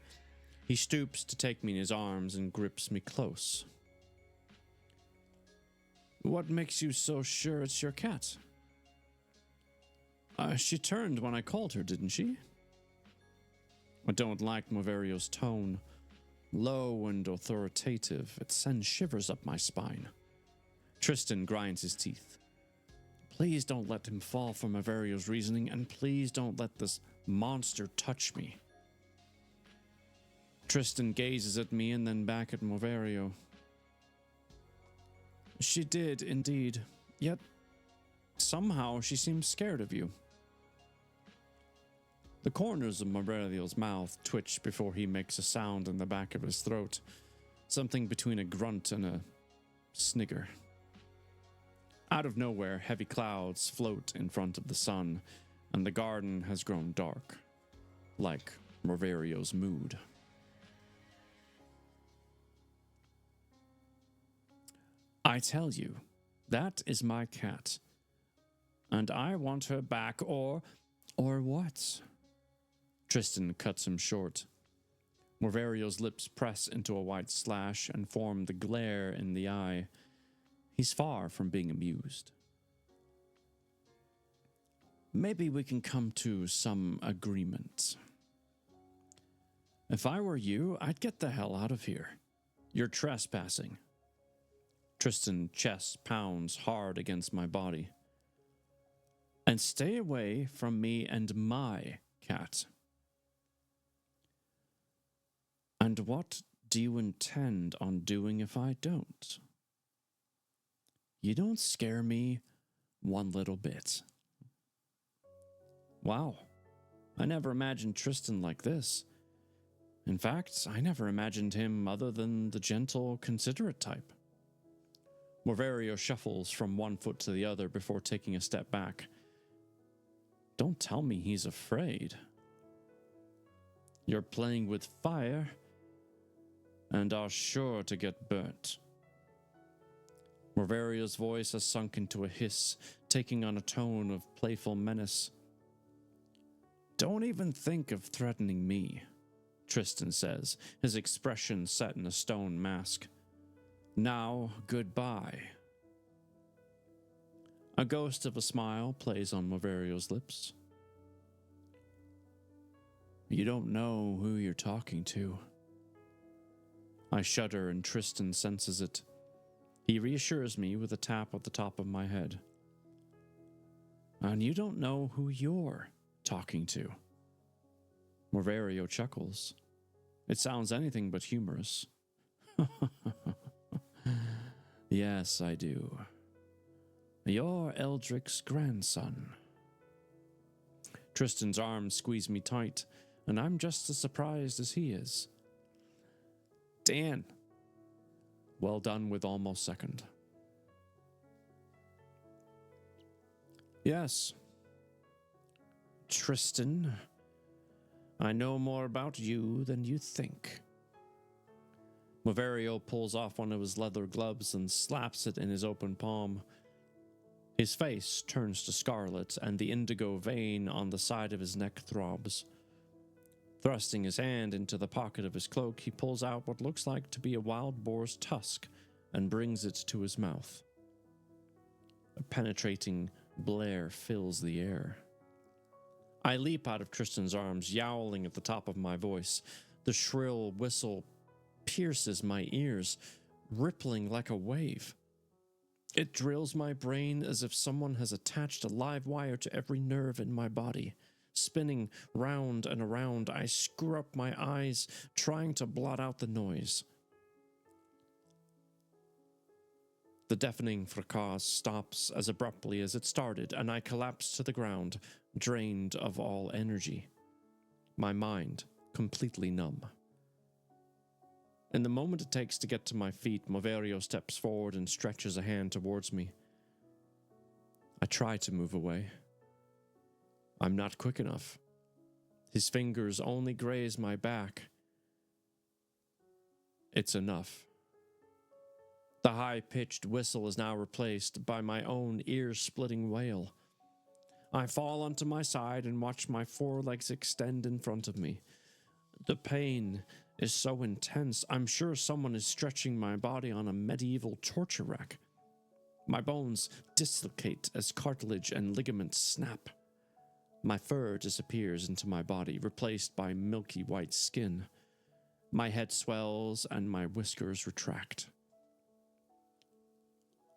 He stoops to take me in his arms and grips me close. What makes you so sure it's your cat? She turned when I called her, didn't she? I don't like Morvario's tone. Low and authoritative, it sends shivers up my spine. Tristan grinds his teeth. Please don't let him fall for Morvario's reasoning, and please don't let this monster touch me. Tristan gazes at me and then back at Morvario. She did, indeed, yet somehow she seems scared of you. The corners of Morvario's mouth twitch before he makes a sound in the back of his throat, something between a grunt and a snigger. Out of nowhere, heavy clouds float in front of the sun, and the garden has grown dark, like Morvario's mood. I tell you, that is my cat, and I want her back, or what? Tristan cuts him short. Morvario's lips press into a white slash and form the glare in the eye. He's far from being amused. Maybe we can come to some agreement. If I were you, I'd get the hell out of here. You're trespassing. Tristan's chest pounds hard against my body. And stay away from me and my cat. And what do you intend on doing if I don't? You don't scare me one little bit. Wow, I never imagined Tristan like this. In fact, I never imagined him other than the gentle, considerate type. Morvario shuffles from one foot to the other before taking a step back. Don't tell me he's afraid. You're playing with fire and are sure to get burnt. Morvario's voice has sunk into a hiss, taking on a tone of playful menace. Don't even think of threatening me, Tristan says, his expression set in a stone mask. Now, goodbye. A ghost of a smile plays on Morvario's lips. You don't know who you're talking to. I shudder and Tristan senses it. He reassures me with a tap at the top of my head. And you don't know who you're talking to. Morvario chuckles. It sounds anything but humorous. Yes, I do. You're Eldric's grandson. Tristan's arms squeeze me tight, and I'm just as surprised as he is. Dan. Well done with almost second. Yes. Tristan, I know more about you than you think. Morvario pulls off one of his leather gloves and slaps it in his open palm. His face turns to scarlet, and the indigo vein on the side of his neck throbs. Thrusting his hand into the pocket of his cloak, he pulls out what looks like to be a wild boar's tusk and brings it to his mouth. A penetrating blare fills the air. I leap out of Tristan's arms, yowling at the top of my voice. The shrill whistle pierces my ears, rippling like a wave. It drills my brain as if someone has attached a live wire to every nerve in my body. Spinning round and around, I screw up my eyes, trying to blot out the noise. The deafening fracas stops as abruptly as it started, and I collapse to the ground, drained of all energy. My mind completely numb. In the moment it takes to get to my feet, Moverio steps forward and stretches a hand towards me. I try to move away. I'm not quick enough. His fingers only graze my back. It's enough. The high-pitched whistle is now replaced by my own ear-splitting wail. I fall onto my side and watch my forelegs extend in front of me. The pain is so intense, I'm sure someone is stretching my body on a medieval torture rack. My bones dislocate as cartilage and ligaments snap. My fur disappears into my body, replaced by milky white skin. My head swells and my whiskers retract.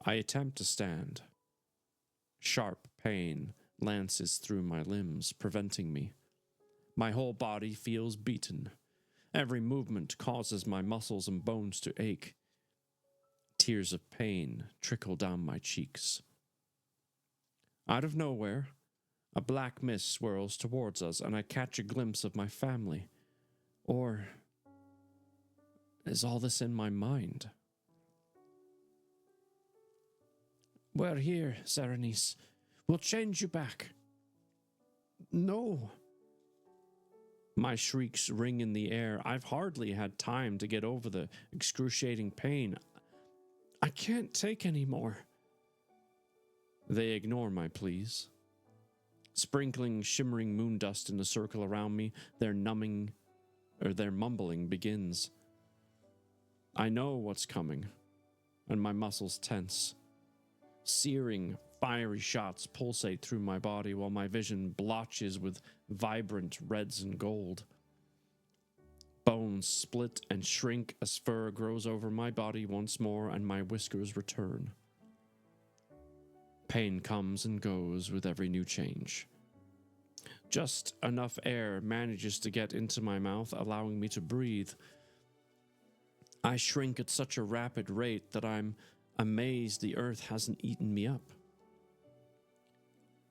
I attempt to stand. Sharp pain lances through my limbs, preventing me. My whole body feels beaten. Every movement causes my muscles and bones to ache. Tears of pain trickle down my cheeks. Out of nowhere, a black mist swirls towards us, and I catch a glimpse of my family. Or is all this in my mind? We're here, Xerenyse. We'll change you back. No. My shrieks ring in the air. I've hardly had time to get over the excruciating pain. I can't take any more. They ignore my pleas. Sprinkling shimmering moon dust in a circle around me, their mumbling begins. I know what's coming, and my muscles tense. Searing, fiery shots pulsate through my body while my vision blotches with vibrant reds and gold. Bones split and shrink as fur grows over my body once more and my whiskers return. Pain comes and goes with every new change. Just enough air manages to get into my mouth, allowing me to breathe. I shrink at such a rapid rate that I'm amazed the earth hasn't eaten me up.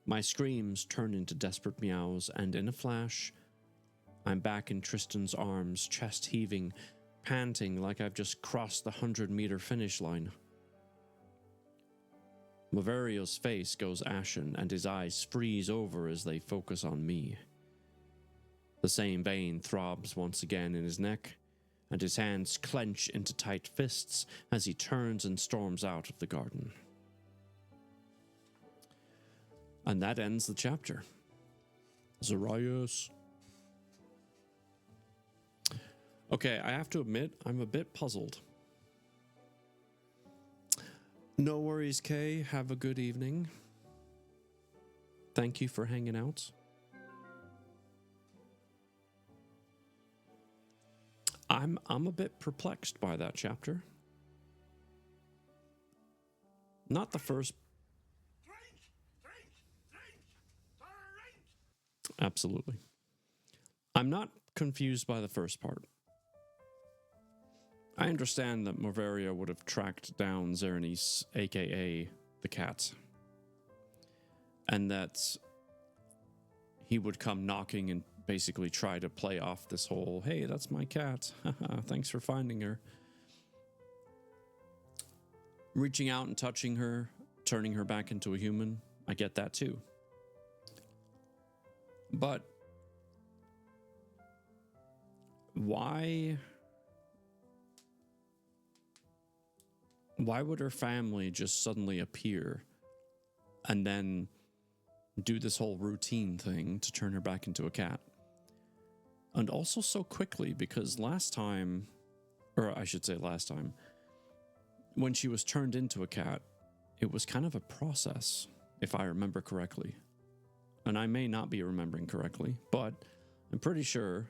My screams turn into desperate meows, and in a flash, I'm back in Tristan's arms, chest heaving, panting like I've just crossed the 100-meter finish line. Moverio's face goes ashen, and his eyes freeze over as they focus on me. The same vein throbs once again in his neck, and his hands clench into tight fists as he turns and storms out of the garden. And that ends the chapter. Xerenyse. Okay, I have to admit, I'm a bit puzzled. No worries, Kay. Have a good evening. Thank you for hanging out. I'm a bit perplexed by that chapter. Not the first. Absolutely. I'm not confused by the first part. I understand that Moverio would have tracked down Xerenyse, aka the cat, and that he would come knocking and basically try to play off this whole, hey, that's my cat, thanks for finding her. Reaching out and touching her, turning her back into a human, I get that too. But why would her family just suddenly appear and then do this whole routine thing to turn her back into a cat? And also so quickly, because last time, when she was turned into a cat, it was kind of a process, if I remember correctly. And I may not be remembering correctly, but I'm pretty sure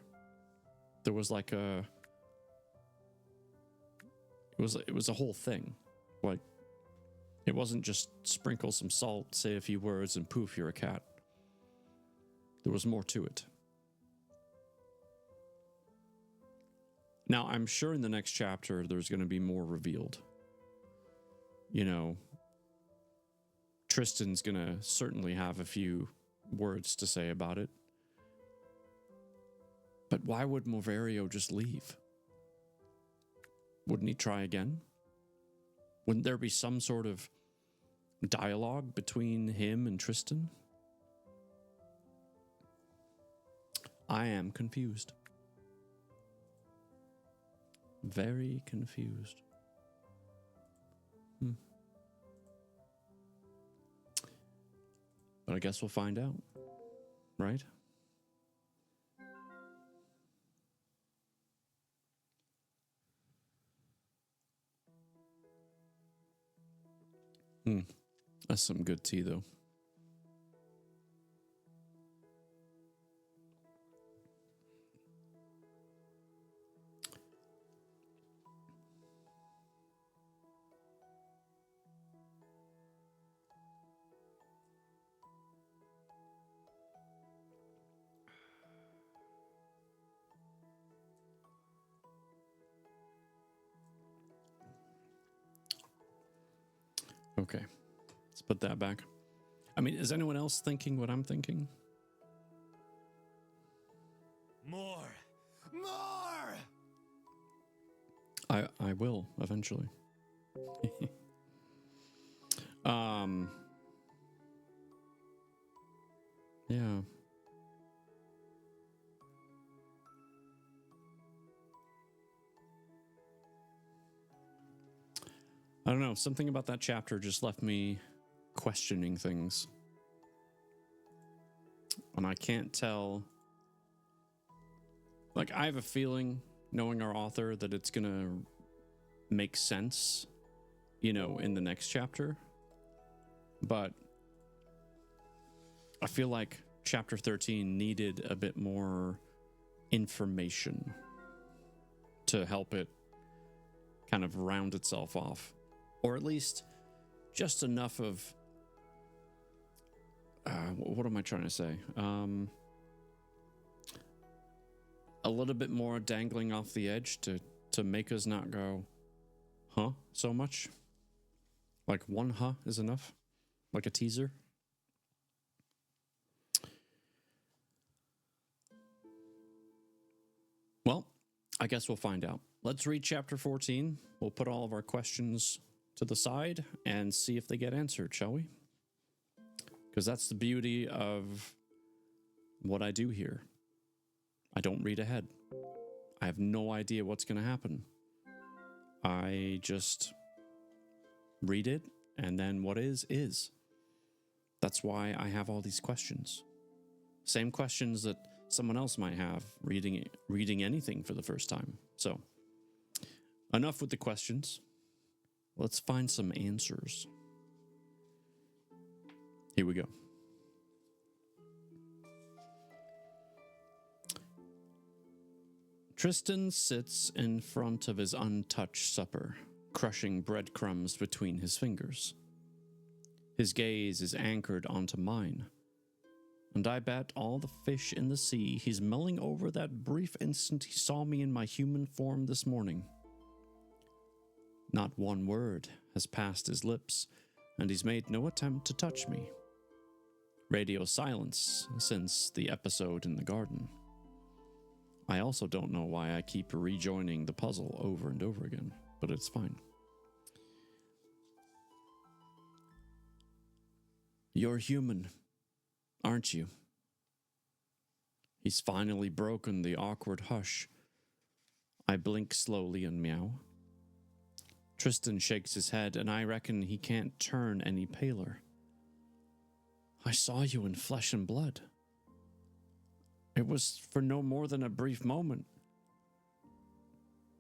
there was like it was a whole thing. Like, it wasn't just sprinkle some salt, say a few words, and poof, you're a cat. There was more to it. Now, I'm sure in the next chapter there's going to be more revealed. you know, Tristan's gonna certainly have a few words to say about it. But why would Moverio just leave? Wouldn't he try again? Wouldn't there be some sort of dialogue between him and Tristan? I am confused. Very confused. But I guess we'll find out, right? That's some good tea, though. Okay, let's put that back. I mean, is anyone else thinking what I'm thinking? More! More! I will eventually. Yeah. I don't know, something about that chapter just left me questioning things. And I can't tell. Like, I have a feeling, knowing our author, that it's gonna make sense, you know, in the next chapter. But I feel like chapter 13 needed a bit more information to help it kind of round itself off. Or at least just enough of, what am I trying to say? A little bit more dangling off the edge to make us not go, huh, so much? Like one huh is enough? Like a teaser? Well, I guess we'll find out. Let's read chapter 14. We'll put all of our questions to the side and see if they get answered, shall we? Because that's the beauty of what I do here. I don't read ahead. I have no idea what's going to happen. I just read it, and then what is. That's why I have all these questions. Same questions that someone else might have reading anything for the first time. So, enough with the questions. Let's find some answers. Here we go. Tristan sits in front of his untouched supper, crushing breadcrumbs between his fingers. His gaze is anchored onto mine, and I bet all the fish in the sea he's mulling over that brief instant he saw me in my human form this morning. Not one word has passed his lips, and he's made no attempt to touch me. Radio silence since the episode in the garden. I also don't know why I keep rejoining the puzzle over and over again, but it's fine. You're human, aren't you? He's finally broken the awkward hush. I blink slowly and meow. Tristan shakes his head, and I reckon he can't turn any paler. I saw you in flesh and blood. It was for no more than a brief moment.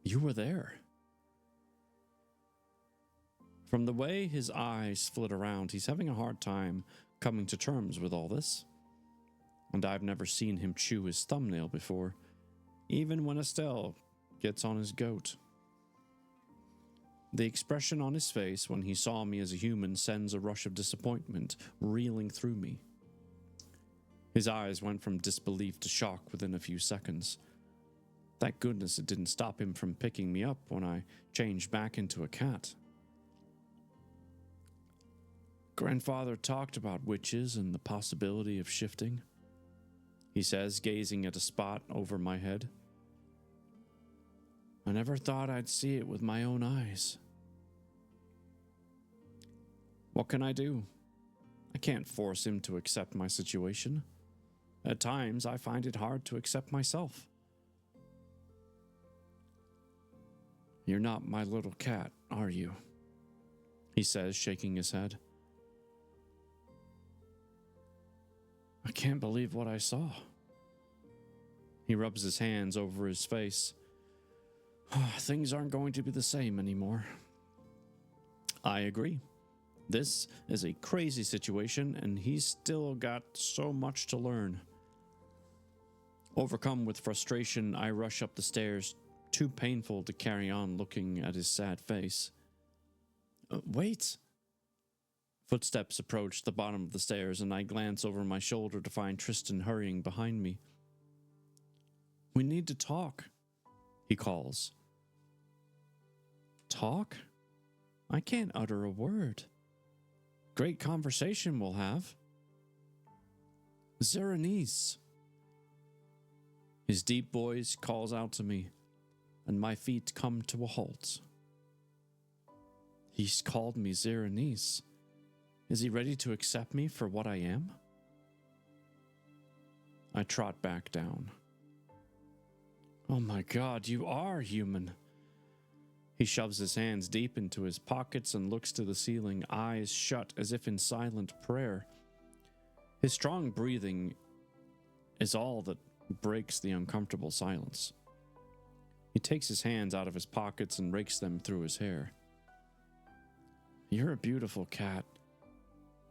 You were there. From the way his eyes flit around, he's having a hard time coming to terms with all this. And I've never seen him chew his thumbnail before, even when Estelle gets on his goat. The expression on his face when he saw me as a human sends a rush of disappointment reeling through me. His eyes went from disbelief to shock within a few seconds. Thank goodness it didn't stop him from picking me up when I changed back into a cat. Grandfather talked about witches and the possibility of shifting, he says, gazing at a spot over my head. I never thought I'd see it with my own eyes. What can I do? I can't force him to accept my situation. At times, I find it hard to accept myself. You're not my little cat, are you? He says, shaking his head. I can't believe what I saw. He rubs his hands over his face. Things aren't going to be the same anymore. I agree. This is a crazy situation, and he's still got so much to learn. Overcome with frustration, I rush up the stairs, too painful to carry on looking at his sad face. Wait! Footsteps approach the bottom of the stairs, and I glance over my shoulder to find Tristan hurrying behind me. We need to talk, he calls. Talk? I can't utter a word. Great conversation we'll have. Xerenyse. His deep voice calls out to me, and my feet come to a halt. He's called me Xerenyse. Is he ready to accept me for what I am? I trot back down. Oh my God, you are human. He shoves his hands deep into his pockets and looks to the ceiling, eyes shut as if in silent prayer. His strong breathing is all that breaks the uncomfortable silence. He takes his hands out of his pockets and rakes them through his hair. You're a beautiful cat,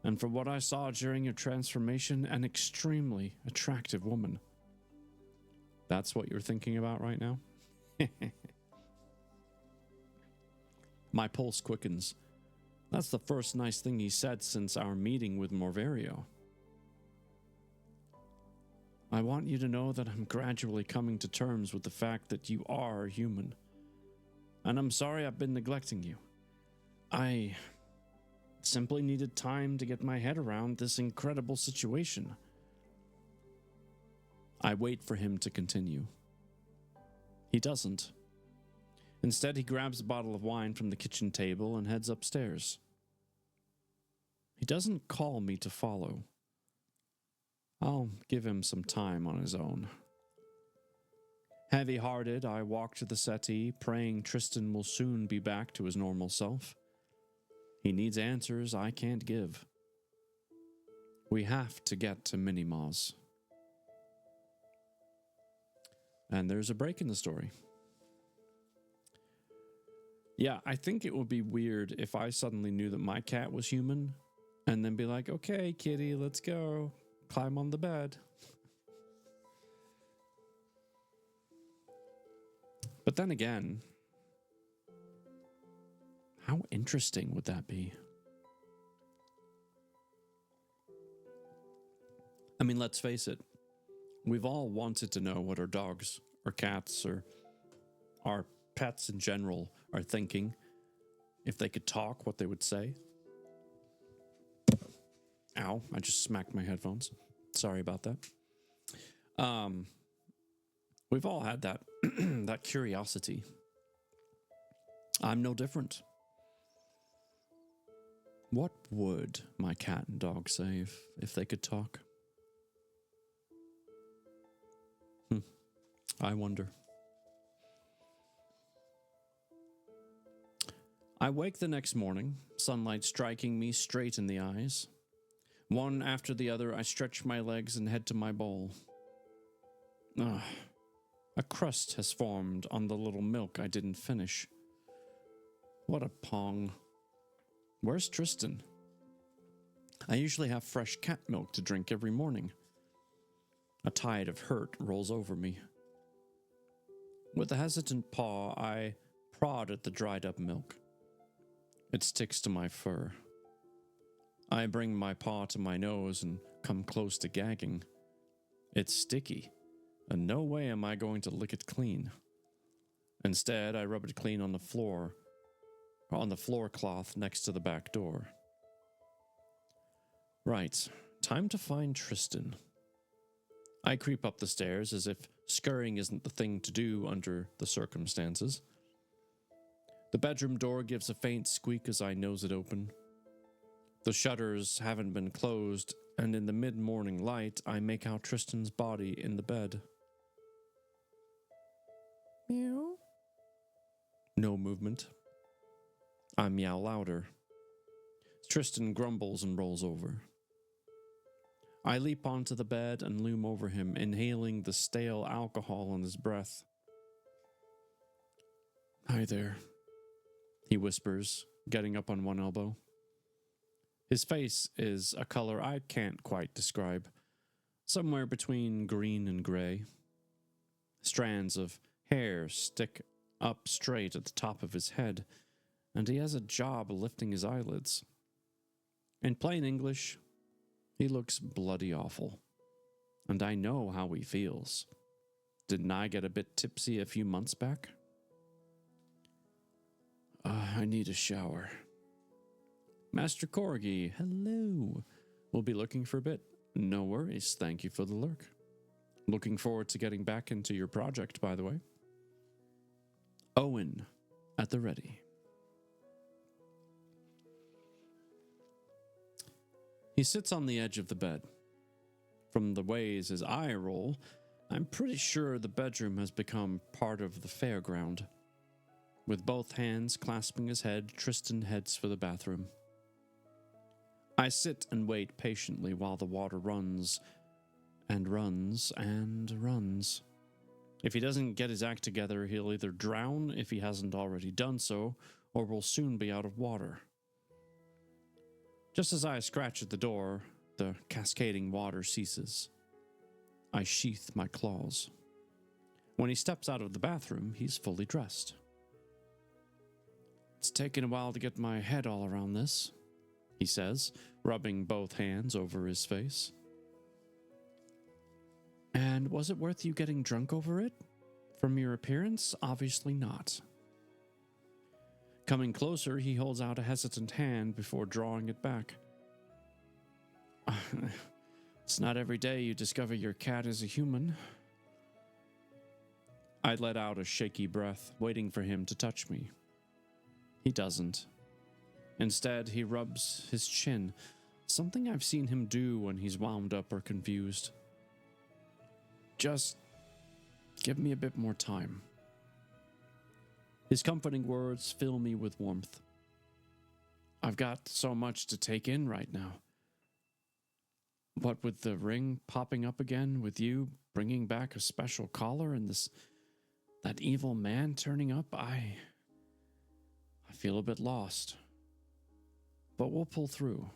and for what I saw during your transformation, an extremely attractive woman. That's what you're thinking about right now? My pulse quickens. That's the first nice thing he said since our meeting with Morverio. I want you to know that I'm gradually coming to terms with the fact that you are human. And I'm sorry I've been neglecting you. I simply needed time to get my head around this incredible situation. I wait for him to continue. He doesn't. Instead, he grabs a bottle of wine from the kitchen table and heads upstairs. He doesn't call me to follow. I'll give him some time on his own. Heavy-hearted, I walk to the settee, praying Tristan will soon be back to his normal self. He needs answers I can't give. We have to get to Minima's. And there's a break in the story. Yeah, I think it would be weird if I suddenly knew that my cat was human and then be like, okay, kitty, let's go. Climb on the bed. But then again, how interesting would that be? I mean, let's face it. We've all wanted to know what our dogs or cats or our pets in general are thinking. If they could talk, what they would say. Ow, I just smacked my headphones. Sorry about that. We've all had that that curiosity. I'm no different. What would my cat and dog say if they could talk? I wonder. I wake the next morning, sunlight striking me straight in the eyes. One after the other, I stretch my legs and head to my bowl. A crust has formed on the little milk I didn't finish. What a pong. Where's Tristan? I usually have fresh cat milk to drink every morning. A tide of hurt rolls over me. With a hesitant paw, I prod at the dried up milk. It sticks to my fur. I bring my paw to my nose and come close to gagging. It's sticky, and no way am I going to lick it clean. Instead, I rub it clean on the floor cloth next to the back door. Right, time to find Tristan. I creep up the stairs as if scurrying isn't the thing to do under the circumstances. The bedroom door gives a faint squeak as I nose it open. The shutters haven't been closed, and in the mid-morning light, I make out Tristan's body in the bed. Meow. No movement. I meow louder. Tristan grumbles and rolls over. I leap onto the bed and loom over him, inhaling the stale alcohol in his breath. Hi there, he whispers, getting up on one elbow. His face is a color I can't quite describe, somewhere between green and gray. Strands of hair stick up straight at the top of his head, and he has a job lifting his eyelids. In plain English, he looks bloody awful, and I know how he feels. Didn't I get a bit tipsy a few months back? I need a shower. Master Corgi, hello. We'll be looking for a bit. No worries, thank you for the lurk. Looking forward to getting back into your project, by the way. Owen, at the ready. He sits on the edge of the bed. From the ways his eye roll, I'm pretty sure the bedroom has become part of the fairground. With both hands clasping his head, Tristan heads for the bathroom. I sit and wait patiently while the water runs and runs and runs. If he doesn't get his act together, he'll either drown if he hasn't already done so, or will soon be out of water. Just as I scratch at the door, the cascading water ceases. I sheath my claws. When he steps out of the bathroom, he's fully dressed. It's taken a while to get my head all around this, he says, rubbing both hands over his face. And was it worth you getting drunk over it? From your appearance, obviously not. Coming closer, he holds out a hesitant hand before drawing it back. It's not every day you discover your cat is a human. I let out a shaky breath, waiting for him to touch me. He doesn't. Instead, he rubs his chin, something I've seen him do when he's wound up or confused. Just give me a bit more time. His comforting words fill me with warmth. I've got so much to take in right now. What with the ring popping up again, with you bringing back a special collar and that evil man turning up, I feel a bit lost. But we'll pull through.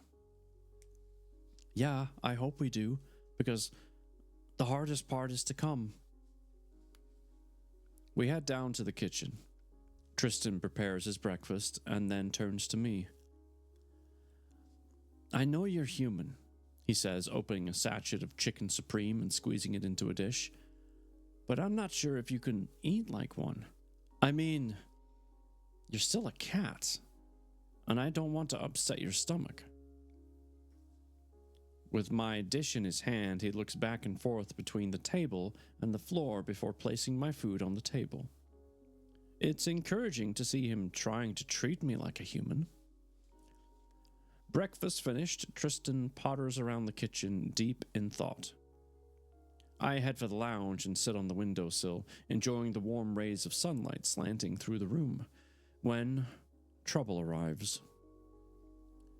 Yeah, I hope we do, because the hardest part is to come. We head down to the kitchen. Tristan prepares his breakfast and then turns to me. I know you're human, he says, opening a sachet of chicken supreme and squeezing it into a dish. But I'm not sure if you can eat like one. I mean, you're still a cat, and I don't want to upset your stomach. With my dish in his hand, he looks back and forth between the table and the floor before placing my food on the table. It's encouraging to see him trying to treat me like a human. Breakfast finished, Tristan potters around the kitchen, deep in thought. I head for the lounge and sit on the windowsill, enjoying the warm rays of sunlight slanting through the room, when trouble arrives.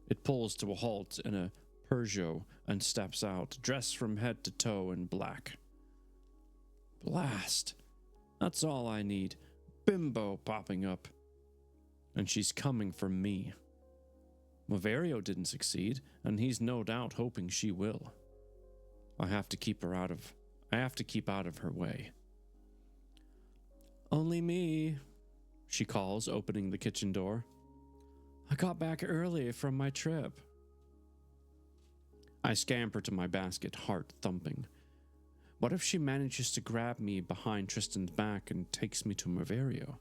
It pulls to a halt in a Peugeot and steps out, dressed from head to toe in black. Blast! That's all I need. Bimbo popping up. And she's coming for me. Maverio didn't succeed, and he's no doubt hoping she will. I have to keep out of her way. Only me, she calls, opening the kitchen door. I got back early from my trip. I scamper to my basket, heart thumping. What if she manages to grab me behind Tristan's back and takes me to Maverio?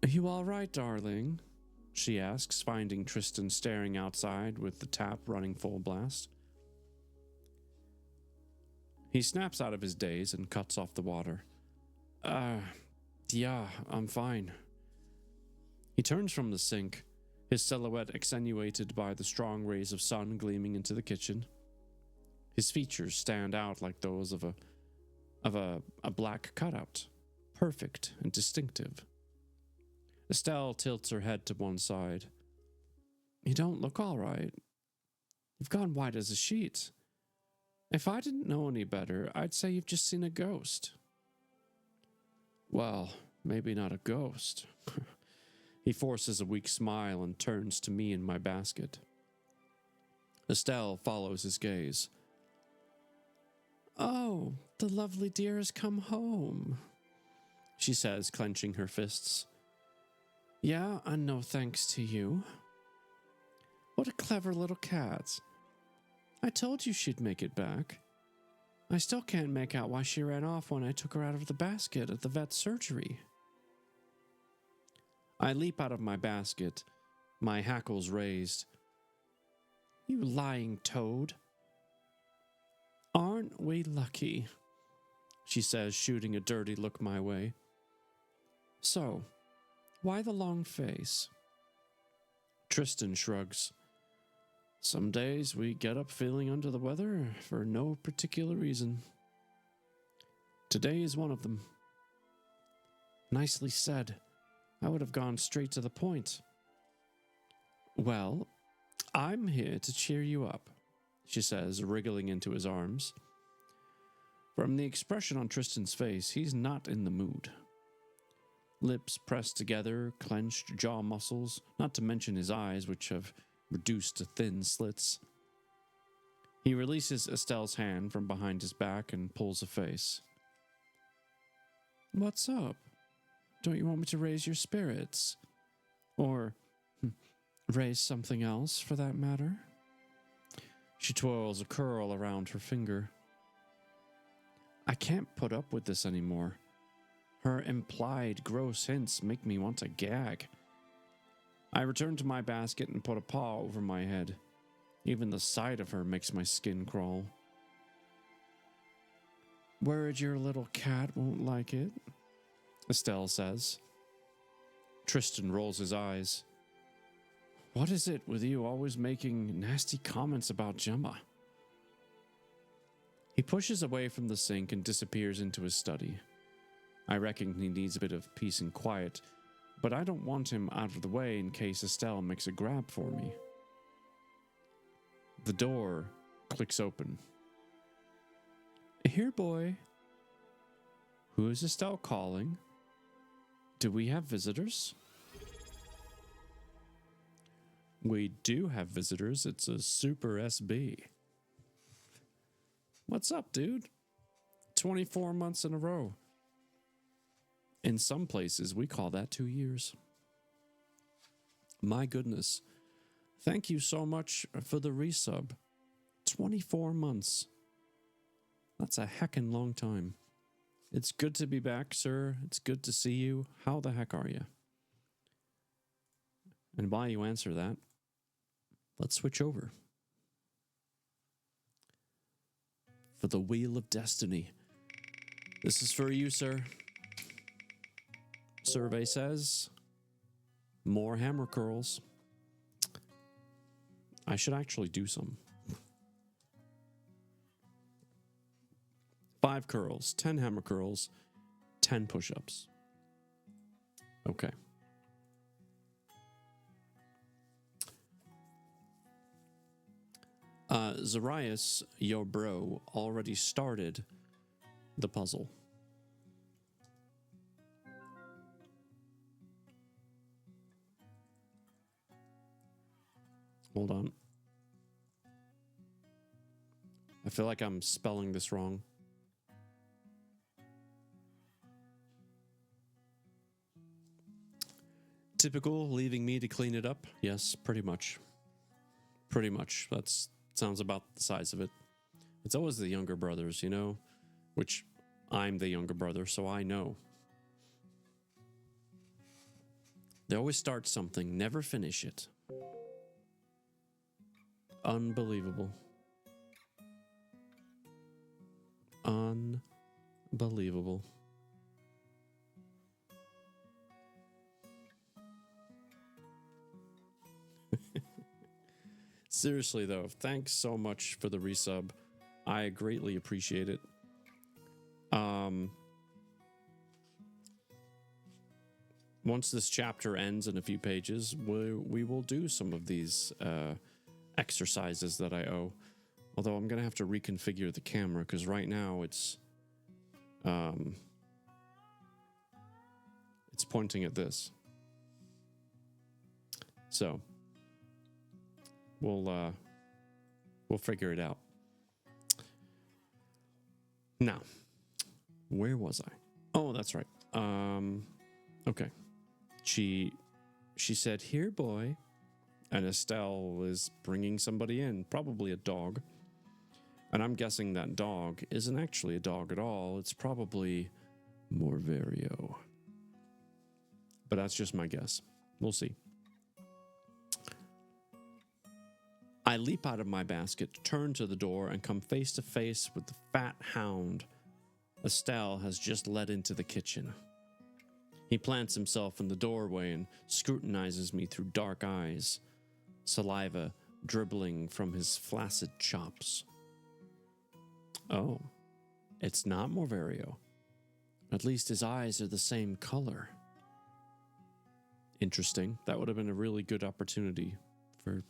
Are you all right, darling? she asks, finding Tristan staring outside with the tap running full blast. He snaps out of his daze and cuts off the water. Yeah, I'm fine. He turns from the sink, his silhouette accentuated by the strong rays of sun gleaming into the kitchen. His features stand out like those of a black cutout, perfect and distinctive. Estelle tilts her head to one side. You don't look all right. You've gone white as a sheet. If I didn't know any better, I'd say you've just seen a ghost. Well, maybe not a ghost. He forces a weak smile and turns to me and my basket. Estelle follows his gaze. Oh, the lovely dear has come home, she says, clenching her fists. Yeah, and no thanks to you. What a clever little cat. I told you she'd make it back. I still can't make out why she ran off when I took her out of the basket at the vet's surgery. I leap out of my basket, my hackles raised. You lying toad. Aren't we lucky? She says, shooting a dirty look my way. So, why the long face? Tristan shrugs. Some days we get up feeling under the weather for no particular reason. Today is one of them. Nicely said. I would have gone straight to the point. Well, I'm here to cheer you up, she says, wriggling into his arms. From the expression on Tristan's face, he's not in the mood. Lips pressed together, clenched jaw muscles, not to mention his eyes, which have reduced to thin slits. He releases Estelle's hand from behind his back and pulls a face. What's up? Don't you want me to raise your spirits? Or raise something else, for that matter? She twirls a curl around her finger. I can't put up with this anymore. Her implied gross hints make me want to gag. I return to my basket and put a paw over my head. Even the sight of her makes my skin crawl. Worried your little cat won't like it? Estelle says. Tristan rolls his eyes. What is it with you always making nasty comments about Gemma? He pushes away from the sink and disappears into his study. I reckon he needs a bit of peace and quiet, but I don't want him out of the way in case Estelle makes a grab for me. The door clicks open. Here, boy. Who is Estelle calling? Do we have visitors? We do have visitors. It's a super SB. What's up, dude? 24 months in a row. In some places, we call that 2 years. My goodness. Thank you so much for the resub. 24 months. That's a heckin' long time. It's good to be back, sir. It's good to see you. How the heck are you? And while you answer that, let's switch over. For the Wheel of Destiny. This is for you, sir. Survey says, more hammer curls. I should actually do some. 5 curls, 10 hammer curls, 10 push-ups. Okay. Xerenyse, your bro, already started the puzzle. Hold on. I feel like I'm spelling this wrong. Typical, leaving me to clean it up? Yes, pretty much. Pretty much. That sounds about the size of it. It's always the younger brothers, you know? Which, I'm the younger brother, so I know. They always start something, never finish it. Unbelievable. Unbelievable. Seriously though, thanks so much for the resub. I greatly appreciate it. Once this chapter ends in a few pages, we will do some of these exercises that I owe. Although I'm gonna have to reconfigure the camera because right now it's pointing at this. So we'll figure it out. Now, where was I? Oh, that's right. Okay. She said, "Here, boy." And Estelle is bringing somebody in, probably a dog. And I'm guessing that dog isn't actually a dog at all. It's probably Morvario. But that's just my guess. We'll see. I leap out of my basket, turn to the door, and come face to face with the fat hound Estelle has just led into the kitchen. He plants himself in the doorway and scrutinizes me through dark eyes, saliva dribbling from his flaccid chops. Oh, it's not Morvario. At least his eyes are the same color. Interesting. That would have been a really good opportunity for...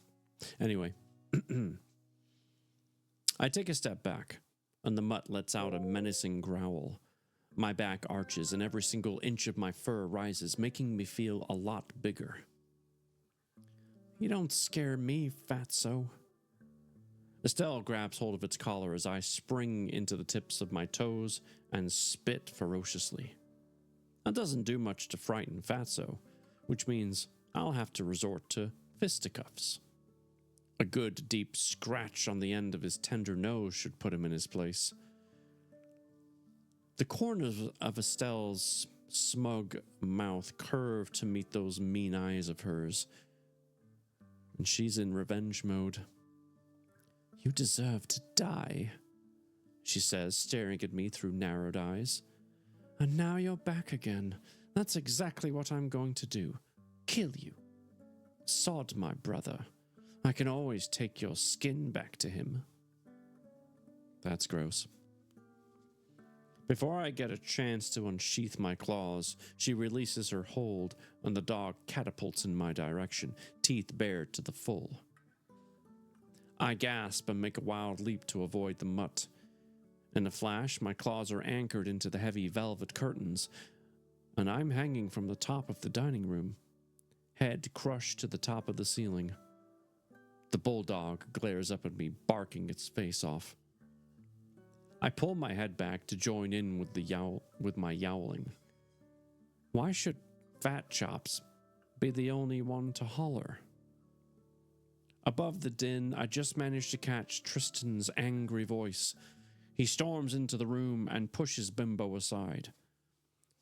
Anyway. I take a step back, and the mutt lets out a menacing growl. My back arches, and every single inch of my fur rises, making me feel a lot bigger. You don't scare me, fatso. Estelle grabs hold of its collar as I spring into the tips of my toes and spit ferociously. That doesn't do much to frighten Fatso, which means I'll have to resort to fisticuffs. A good deep scratch on the end of his tender nose should put him in his place. The corners of Estelle's smug mouth curve to meet those mean eyes of hers, and she's in revenge mode. You deserve to die, she says, staring at me through narrowed eyes. And now you're back again. That's exactly what I'm going to do. Kill you. Sod my brother. I can always take your skin back to him. That's gross. Before I get a chance to unsheath my claws, she releases her hold and the dog catapults in my direction, teeth bared to the full. I gasp and make a wild leap to avoid the mutt. In a flash, my claws are anchored into the heavy velvet curtains, and I'm hanging from the top of the dining room, head crushed to the top of the ceiling. The bulldog glares up at me, barking its face off. I pull my head back to join in with my yowling. Why should Fat Chops be the only one to holler? Above the din, I just managed to catch Tristan's angry voice. He storms into the room and pushes Bimbo aside.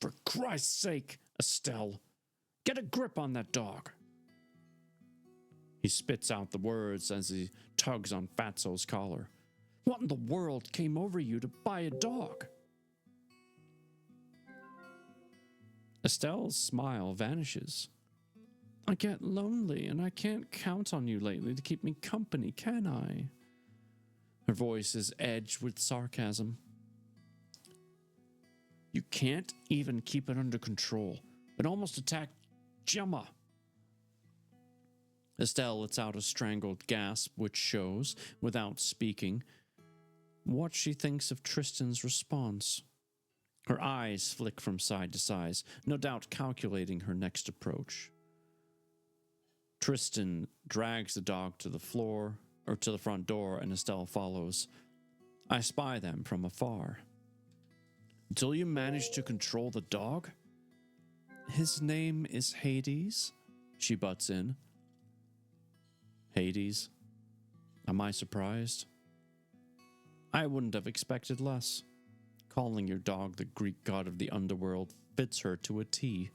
For Christ's sake, Estelle, get a grip on that dog. He spits out the words as he tugs on Fatso's collar. What in the world came over you to buy a dog? Estelle's smile vanishes. I get lonely, and I can't count on you lately to keep me company, can I? Her voice is edged with sarcasm. You can't even keep it under control. It almost attacked Gemma. Estelle lets out a strangled gasp, which shows, without speaking, what she thinks of Tristan's response. Her eyes flick from side to side, no doubt calculating her next approach. Tristan drags the dog to the floor, or to the front door, and Estelle follows. I spy them from afar. Until you manage to control the dog? His name is Hades, she butts in. Hades? Am I surprised? I wouldn't have expected less. Calling your dog the Greek god of the underworld fits her to a T.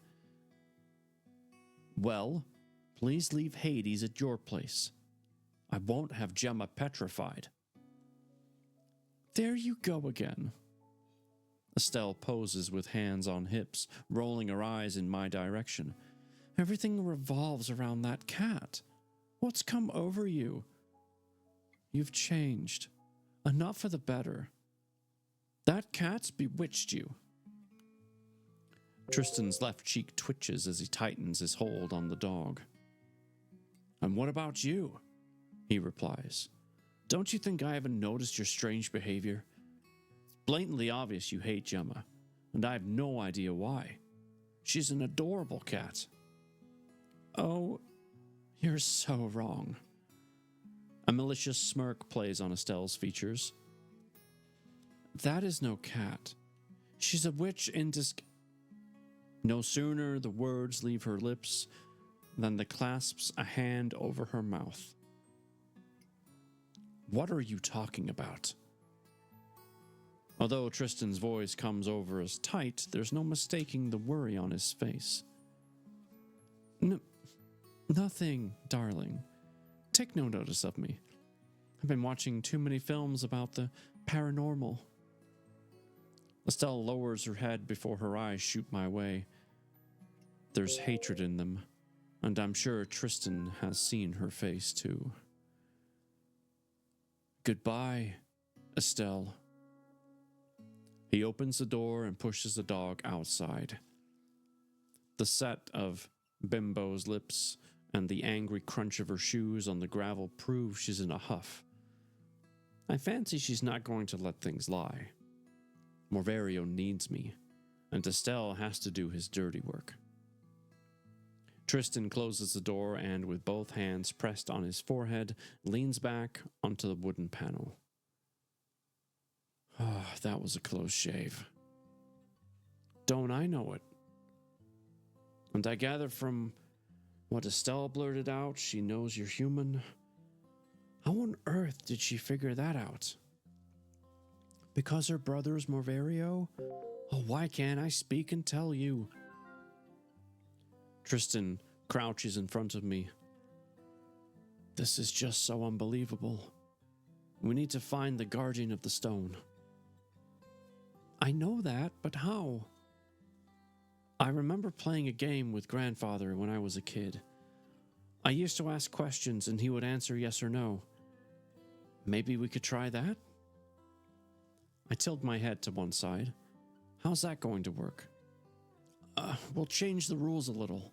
Well, please leave Hades at your place. I won't have Gemma petrified. There you go again. Estelle poses with hands on hips, rolling her eyes in my direction. Everything revolves around that cat. What's come over you? You've changed. And not for the better. That cat's bewitched you. Tristan's left cheek twitches as he tightens his hold on the dog. And what about you? He replies. Don't you think I haven't noticed your strange behavior? It's blatantly obvious you hate Gemma, and I have no idea why. She's an adorable cat. Oh, you're so wrong. A malicious smirk plays on Estelle's features. That is no cat. She's a witch in disguise. No sooner the words leave her lips than the clasps a hand over her mouth. What are you talking about? Although Tristan's voice comes over as tight, there's no mistaking the worry on his face. Nothing, darling. Take no notice of me. I've been watching too many films about the paranormal. Estelle lowers her head before her eyes shoot my way. There's hatred in them, and I'm sure Tristan has seen her face too. Goodbye, Estelle. He opens the door and pushes the dog outside. The set of Bimbo's lips and the angry crunch of her shoes on the gravel prove she's in a huff. I fancy she's not going to let things lie. Morverio needs me, and Estelle has to do his dirty work. Tristan closes the door and, with both hands pressed on his forehead, leans back onto the wooden panel. Ah, that was a close shave. Don't I know it? And I gather from what Estelle blurted out, she knows you're human. How on earth did she figure that out? Because her brother's Morverio? Oh, why can't I speak and tell you? Tristan crouches in front of me. This is just so unbelievable. We need to find the guardian of the stone. I know that, but how? I remember playing a game with grandfather when I was a kid. I used to ask questions and he would answer yes or no. Maybe we could try that? I tilt my head to one side. How's that going to work? We'll change the rules a little.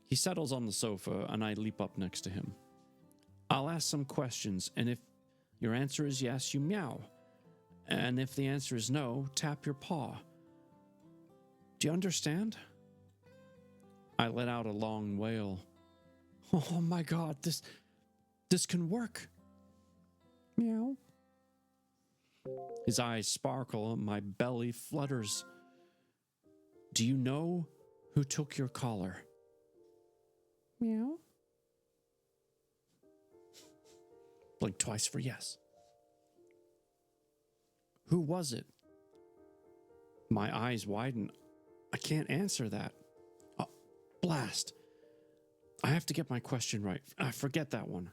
He settles on the sofa and I leap up next to him. I'll ask some questions, and if your answer is yes, you meow. And if the answer is no, tap your paw. Do you understand? I let out a long wail. Oh my God, this can work. Meow. His eyes sparkle and my belly flutters. Do you know who took your collar? Meow. Blink twice for yes. Who was it? My eyes widen. I can't answer that. Oh, blast. I have to get my question right. I forget that one.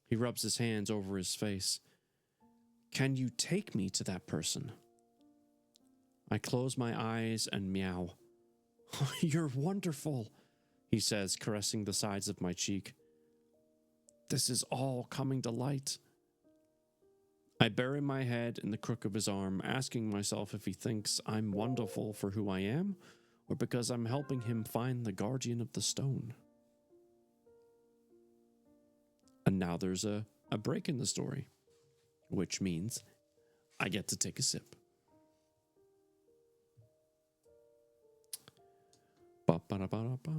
He rubs his hands over his face. Can you take me to that person? I close my eyes and meow. You're wonderful, he says, caressing the sides of my cheek. This is all coming to light. I bury my head in the crook of his arm, asking myself if he thinks I'm wonderful for who I am, or because I'm helping him find the guardian of the stone. And now there's a break in the story, which means I get to take a sip. Ba-ba-da-ba-da-ba.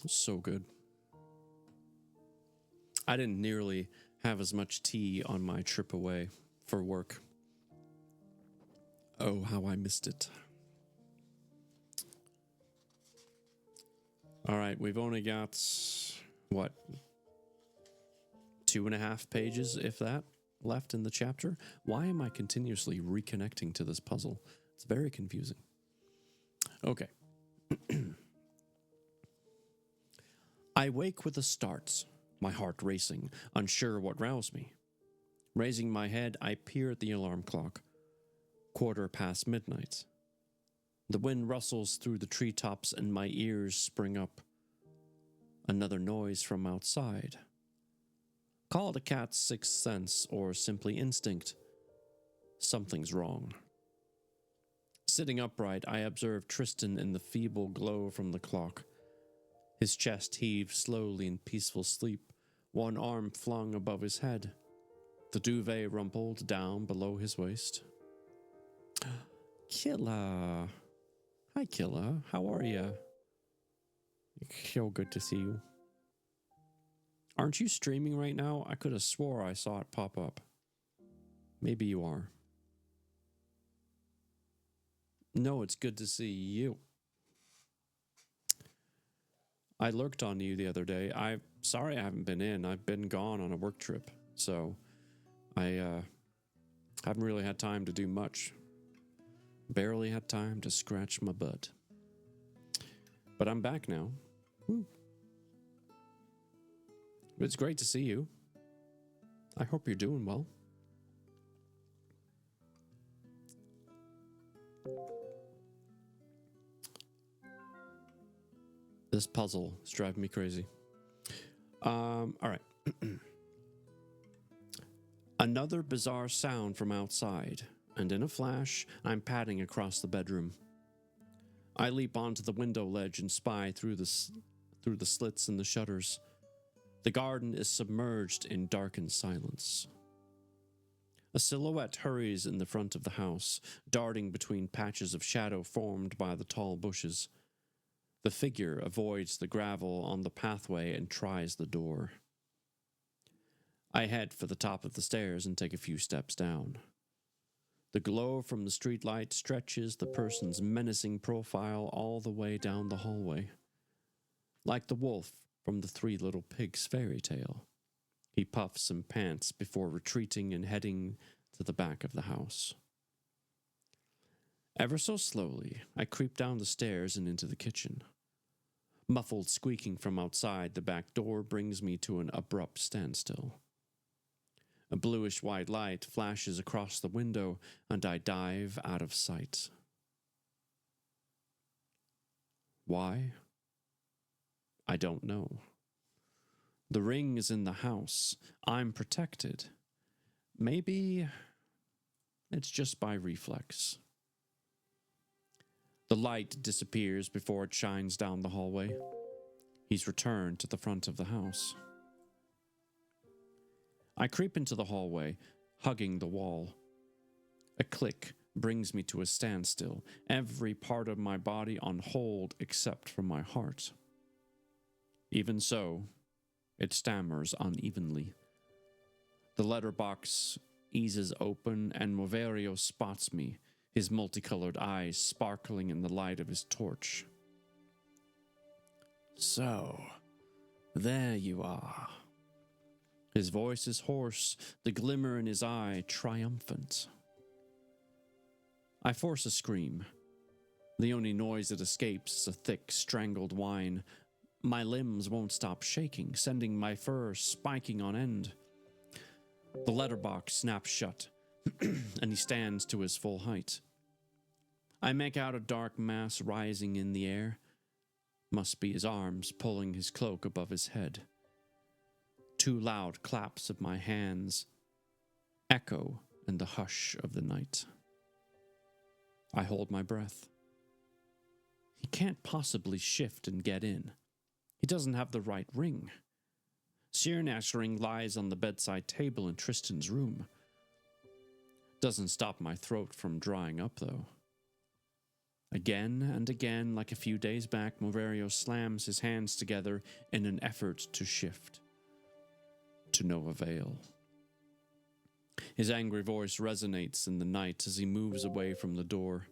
So good. I didn't nearly have as much tea on my trip away for work. Oh, how I missed it. All right, we've only got, what, 2.5 pages, if that, left in the chapter. Why am I continuously reconnecting to this puzzle? It's very confusing. Okay. I wake with a start, my heart racing, unsure what roused me. Raising my head, I peer at the alarm clock. 1:15 midnight. The wind rustles through the treetops and my ears spring up. Another noise from outside. Call it a cat's sixth sense or simply instinct. Something's wrong. Sitting upright, I observe Tristan in the feeble glow from the clock. His chest heaves slowly in peaceful sleep, one arm flung above his head, the duvet rumpled down below his waist. Killa. Hi, Killa. How are you? So good to see you. Aren't you streaming right now? I could have swore I saw it pop up. Maybe you are. No, it's good to see you. I lurked on you the other day. I'm sorry I haven't been in. I've been gone on a work trip, so I haven't really had time to do much. Barely had time to scratch my butt. But I'm back now. Woo. But it's great to see you. I hope you're doing well. This puzzle is driving me crazy. All right. Another bizarre sound from outside, and in a flash, I'm padding across the bedroom. I leap onto the window ledge and spy through the slits in the shutters. The garden is submerged in darkened silence. A silhouette hurries in the front of the house, darting between patches of shadow formed by the tall bushes. The figure avoids the gravel on the pathway and tries the door. I head for the top of the stairs and take a few steps down. The glow from the streetlight stretches the person's menacing profile all the way down the hallway. Like the wolf from the Three Little Pigs fairy tale, he puffs and pants before retreating and heading to the back of the house. Ever so slowly, I creep down the stairs and into the kitchen. Muffled squeaking from outside the back door brings me to an abrupt standstill. A bluish-white light flashes across the window, and I dive out of sight. Why? I don't know. The ring is in the house. I'm protected. Maybe it's just by reflex. The light disappears before it shines down the hallway. He's returned to the front of the house. I creep into the hallway, hugging the wall. A click brings me to a standstill, every part of my body on hold except for my heart. Even so, it stammers unevenly. The letterbox eases open and Moverio spots me, his multicolored eyes sparkling in the light of his torch. So, there you are. His voice is hoarse, the glimmer in his eye triumphant. I force a scream. The only noise that escapes is a thick, strangled whine. My limbs won't stop shaking, sending my fur spiking on end. The letterbox snaps shut, and he stands to his full height. I make out a dark mass rising in the air. Must be his arms pulling his cloak above his head. Two loud claps of my hands echo in the hush of the night. I hold my breath. He can't possibly shift and get in. He doesn't have the right ring. Xerenyse's ring lies on the bedside table in Tristan's room. Doesn't stop my throat from drying up, though. Again and again, like a few days back, Moverio slams his hands together in an effort to shift. To no avail. His angry voice resonates in the night as he moves away from the door.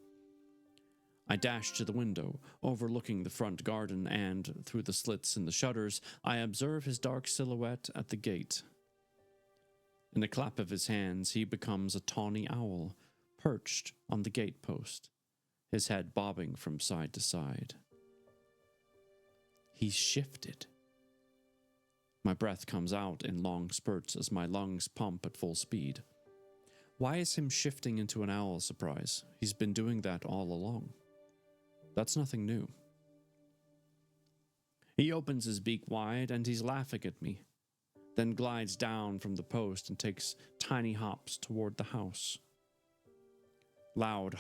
I dash to the window, overlooking the front garden, and, through the slits in the shutters, I observe his dark silhouette at the gate. In a clap of his hands, he becomes a tawny owl, perched on the gatepost, his head bobbing from side to side. He's shifted. My breath comes out in long spurts as my lungs pump at full speed. Why is him shifting into an owl a surprise? He's been doing that all along. That's nothing new. He opens his beak wide and he's laughing at me, then glides down from the post and takes tiny hops toward the house. Loud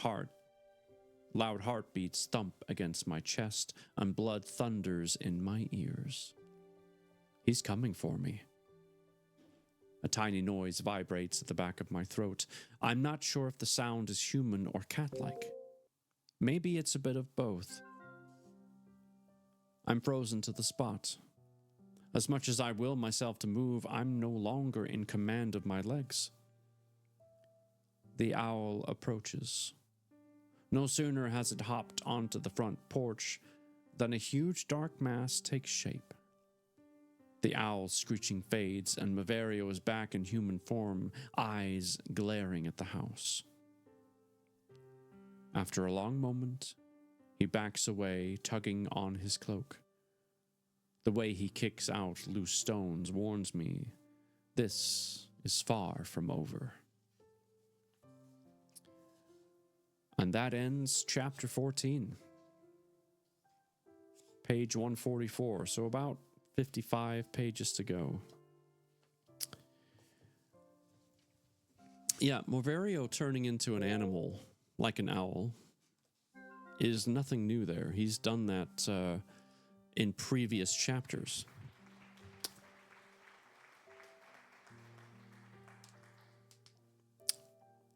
heartbeats thump against my chest and blood thunders in my ears. He's coming for me. A tiny noise vibrates at the back of my throat. I'm not sure if the sound is human or cat-like. Maybe it's a bit of both. I'm frozen to the spot. As much as I will myself to move, I'm no longer in command of my legs. The owl approaches. No sooner has it hopped onto the front porch than a huge dark mass takes shape. The owl's screeching fades, and Maverio is back in human form, eyes glaring at the house. After a long moment, he backs away, tugging on his cloak. The way he kicks out loose stones warns me this is far from over. And that ends chapter 14. Page 144, so about 55 pages to go. Yeah, Maverio turning into an animal, like an owl, is nothing new there. He's done that in previous chapters.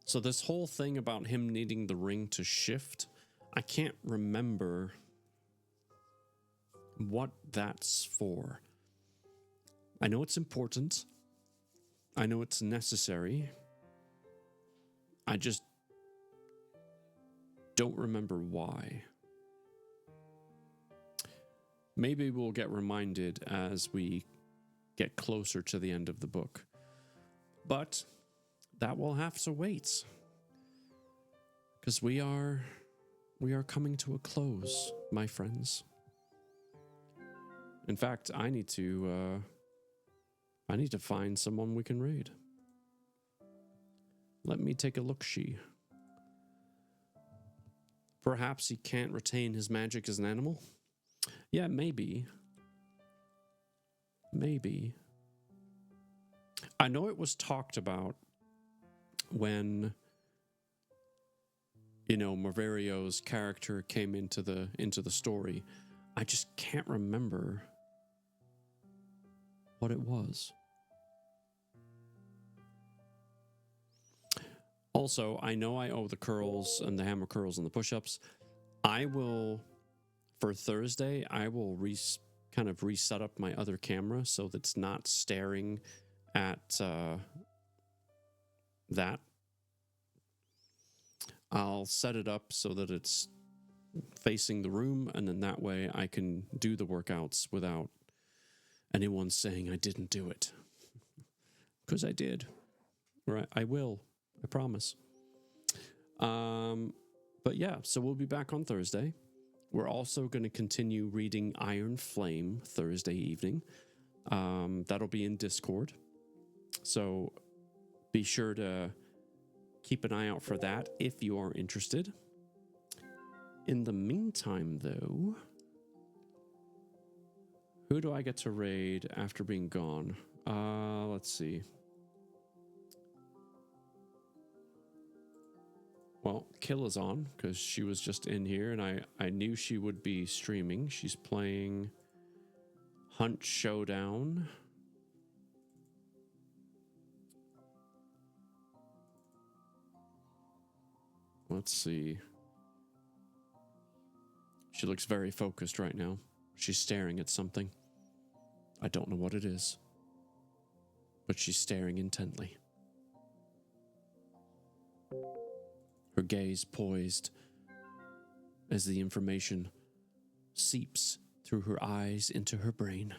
So this whole thing about him needing the ring to shift, I can't remember what that's for. I know it's important. I know it's necessary. I just don't remember why. Maybe we'll get reminded as we get closer to the end of the book. But that will have to wait. Because we are coming to a close, my friends. In fact, I need to find someone we can raid. Let me take a look-see. Perhaps he can't retain his magic as an animal? Yeah, maybe. Maybe. I know it was talked about when, Maverio's character came into the story. I just can't remember what it was. Also, I know I owe the curls and the hammer curls and the push-ups. For Thursday, I will kind of reset up my other camera so that it's not staring at that. I'll set it up so that it's facing the room, and then that way I can do the workouts without anyone saying I didn't do it. Because I did. Or I will. I promise. But yeah, so we'll be back on Thursday. We're also going to continue reading Iron Flame Thursday evening. That'll be in Discord. So be sure to keep an eye out for that if you are interested. In the meantime, though, who do I get to raid after being gone? Let's see. Well, Kill is on, because she was just in here, and I knew she would be streaming. She's playing Hunt Showdown. Let's see. She looks very focused right now. She's staring at something. I don't know what it is, but she's staring intently. Her gaze poised as the information seeps through her eyes into her brain.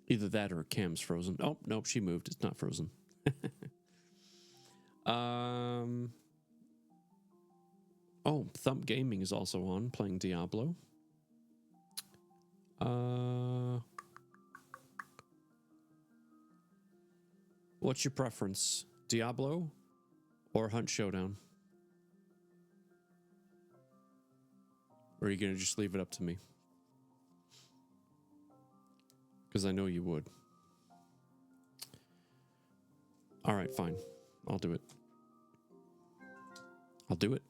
Either that or Cam's frozen. Oh, nope, she moved. It's not frozen. Oh, Thump Gaming is also on, playing Diablo. What's your preference? Diablo or Hunt Showdown? Or are you going to just leave it up to me? Because I know you would. All right, fine. I'll do it. I'll do it.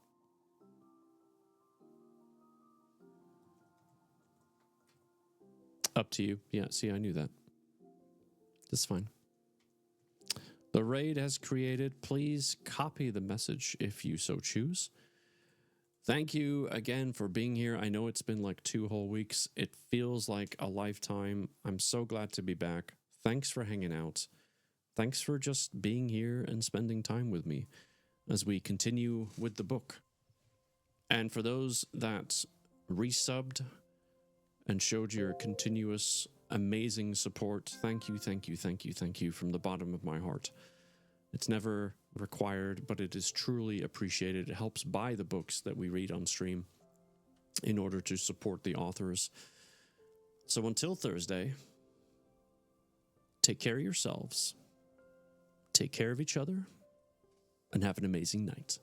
Up to you. Yeah, see, I knew that. That's fine. The raid has created. Please copy the message if you so choose. Thank you again for being here. I know it's been like 2 whole weeks. It feels like a lifetime. I'm so glad to be back. Thanks for hanging out. Thanks for just being here and spending time with me as we continue with the book. And for those that resubbed and showed your continuous amazing support, thank you, thank you, thank you, thank you from the bottom of my heart. It's never required, but it is truly appreciated. It helps buy the books that we read on stream in order to support the authors. So until Thursday, take care of yourselves, take care of each other, and have an amazing night.